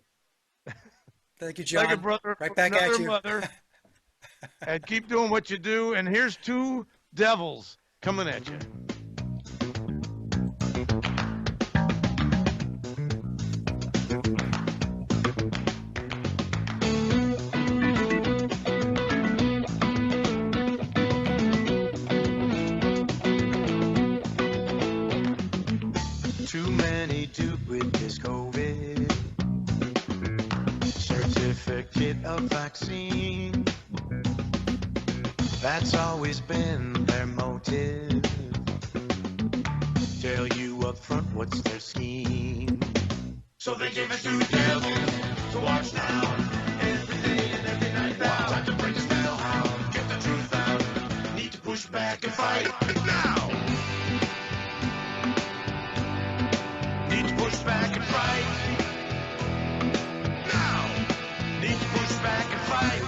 Thank you, John. Like a brother. Right back another at you. Mother. And keep doing what you do. And here's two devils coming at you. Too many duped with this COVID. Certificate of vaccine. That's always been their motive. Tell you up front what's their scheme. So they give us two devils to watch now. Every day and every night now. Time to break the spell. Get the truth out. Need to push back and fight now. Need to push back and fight. Now. Need to push back and fight.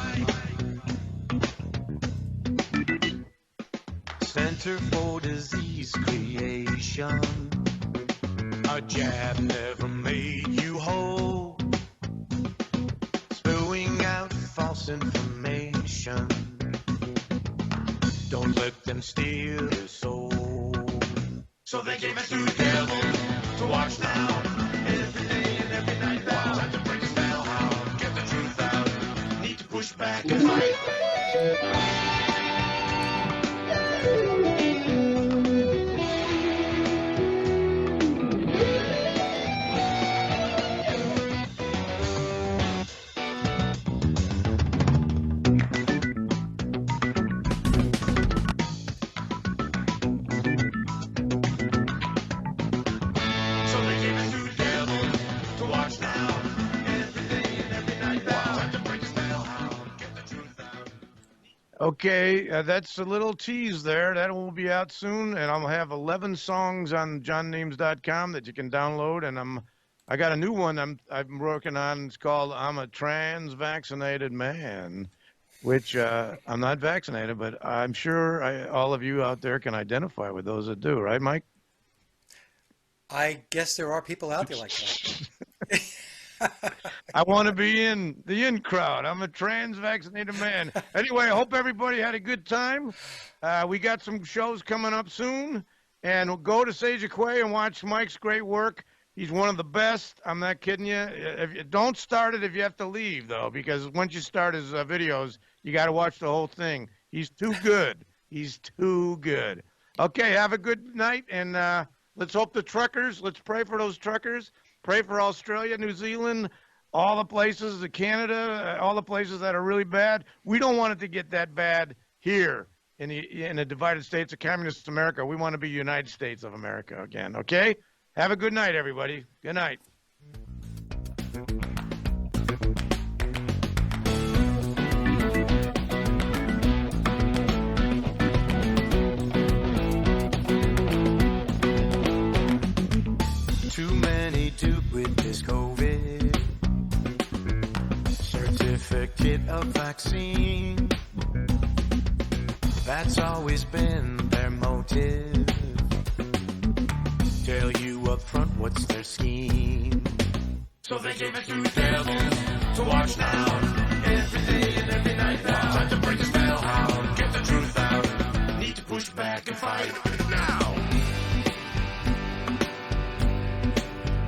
Center for Disease Creation. A jab never made you whole. Spewing out false information. Don't let them steal your soul. So they gave us two devils to watch now. Every day and every night now. Time to break the spell. Get the truth out. Need to push back and fight. So they gave us two devils to watch now. Every day and every night now. Time to break the spell. Get the truth out. Okay, that's a little tease there. That will be out soon, and I'll have 11 songs on JohnNiems.com that you can download. And I got a new one I'm working on. It's called "I'm a Trans-Vaccinated Man," which I'm not vaccinated, but I'm sure all of you out there can identify with those that do, right, Mike? I guess there are people out there like that. I want to be in the in crowd. I'm a trans-vaccinated man. Anyway, I hope everybody had a good time. We got some shows coming up soon, and go to Sage of Quay and watch Mike's great work. He's one of the best. I'm not kidding you. Don't start it if you have to leave, though, because once you start his videos, you got to watch the whole thing. He's too good. He's too good. Okay, have a good night, and let's hope the truckers, let's pray for those truckers. Pray for Australia, New Zealand, all the places, Canada, all the places that are really bad. We don't want it to get that bad here in the divided states of communist America. We want to be United States of America again, okay? Have a good night, everybody. Good night. do with this COVID? Certificate of vaccine. That's always been their motive. Tell you up front what's their scheme. So they gave it to devils to watch now. Every day and every night now. Time to break the spell out. Get the truth out. Need to push back and fight now.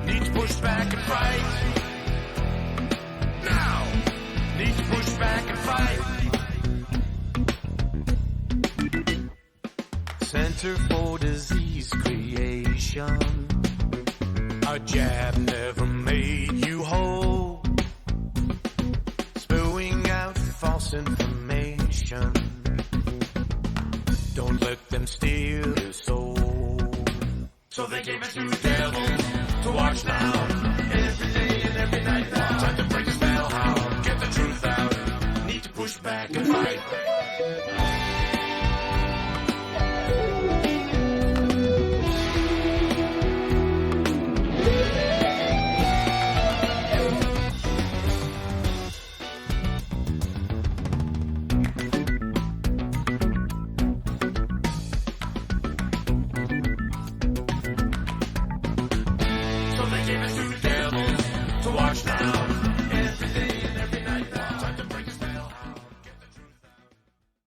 Need to push back and fight now. Need to push back and fight. Center for Disease Creation. A jab never made you whole. Spewing out false information. Don't let them steal your soul. So they gave it to devils to watch now. Every day and every night now. Time to break the spell out. Get the truth out. Need to push back and fight. So they gave it to devils to watch now.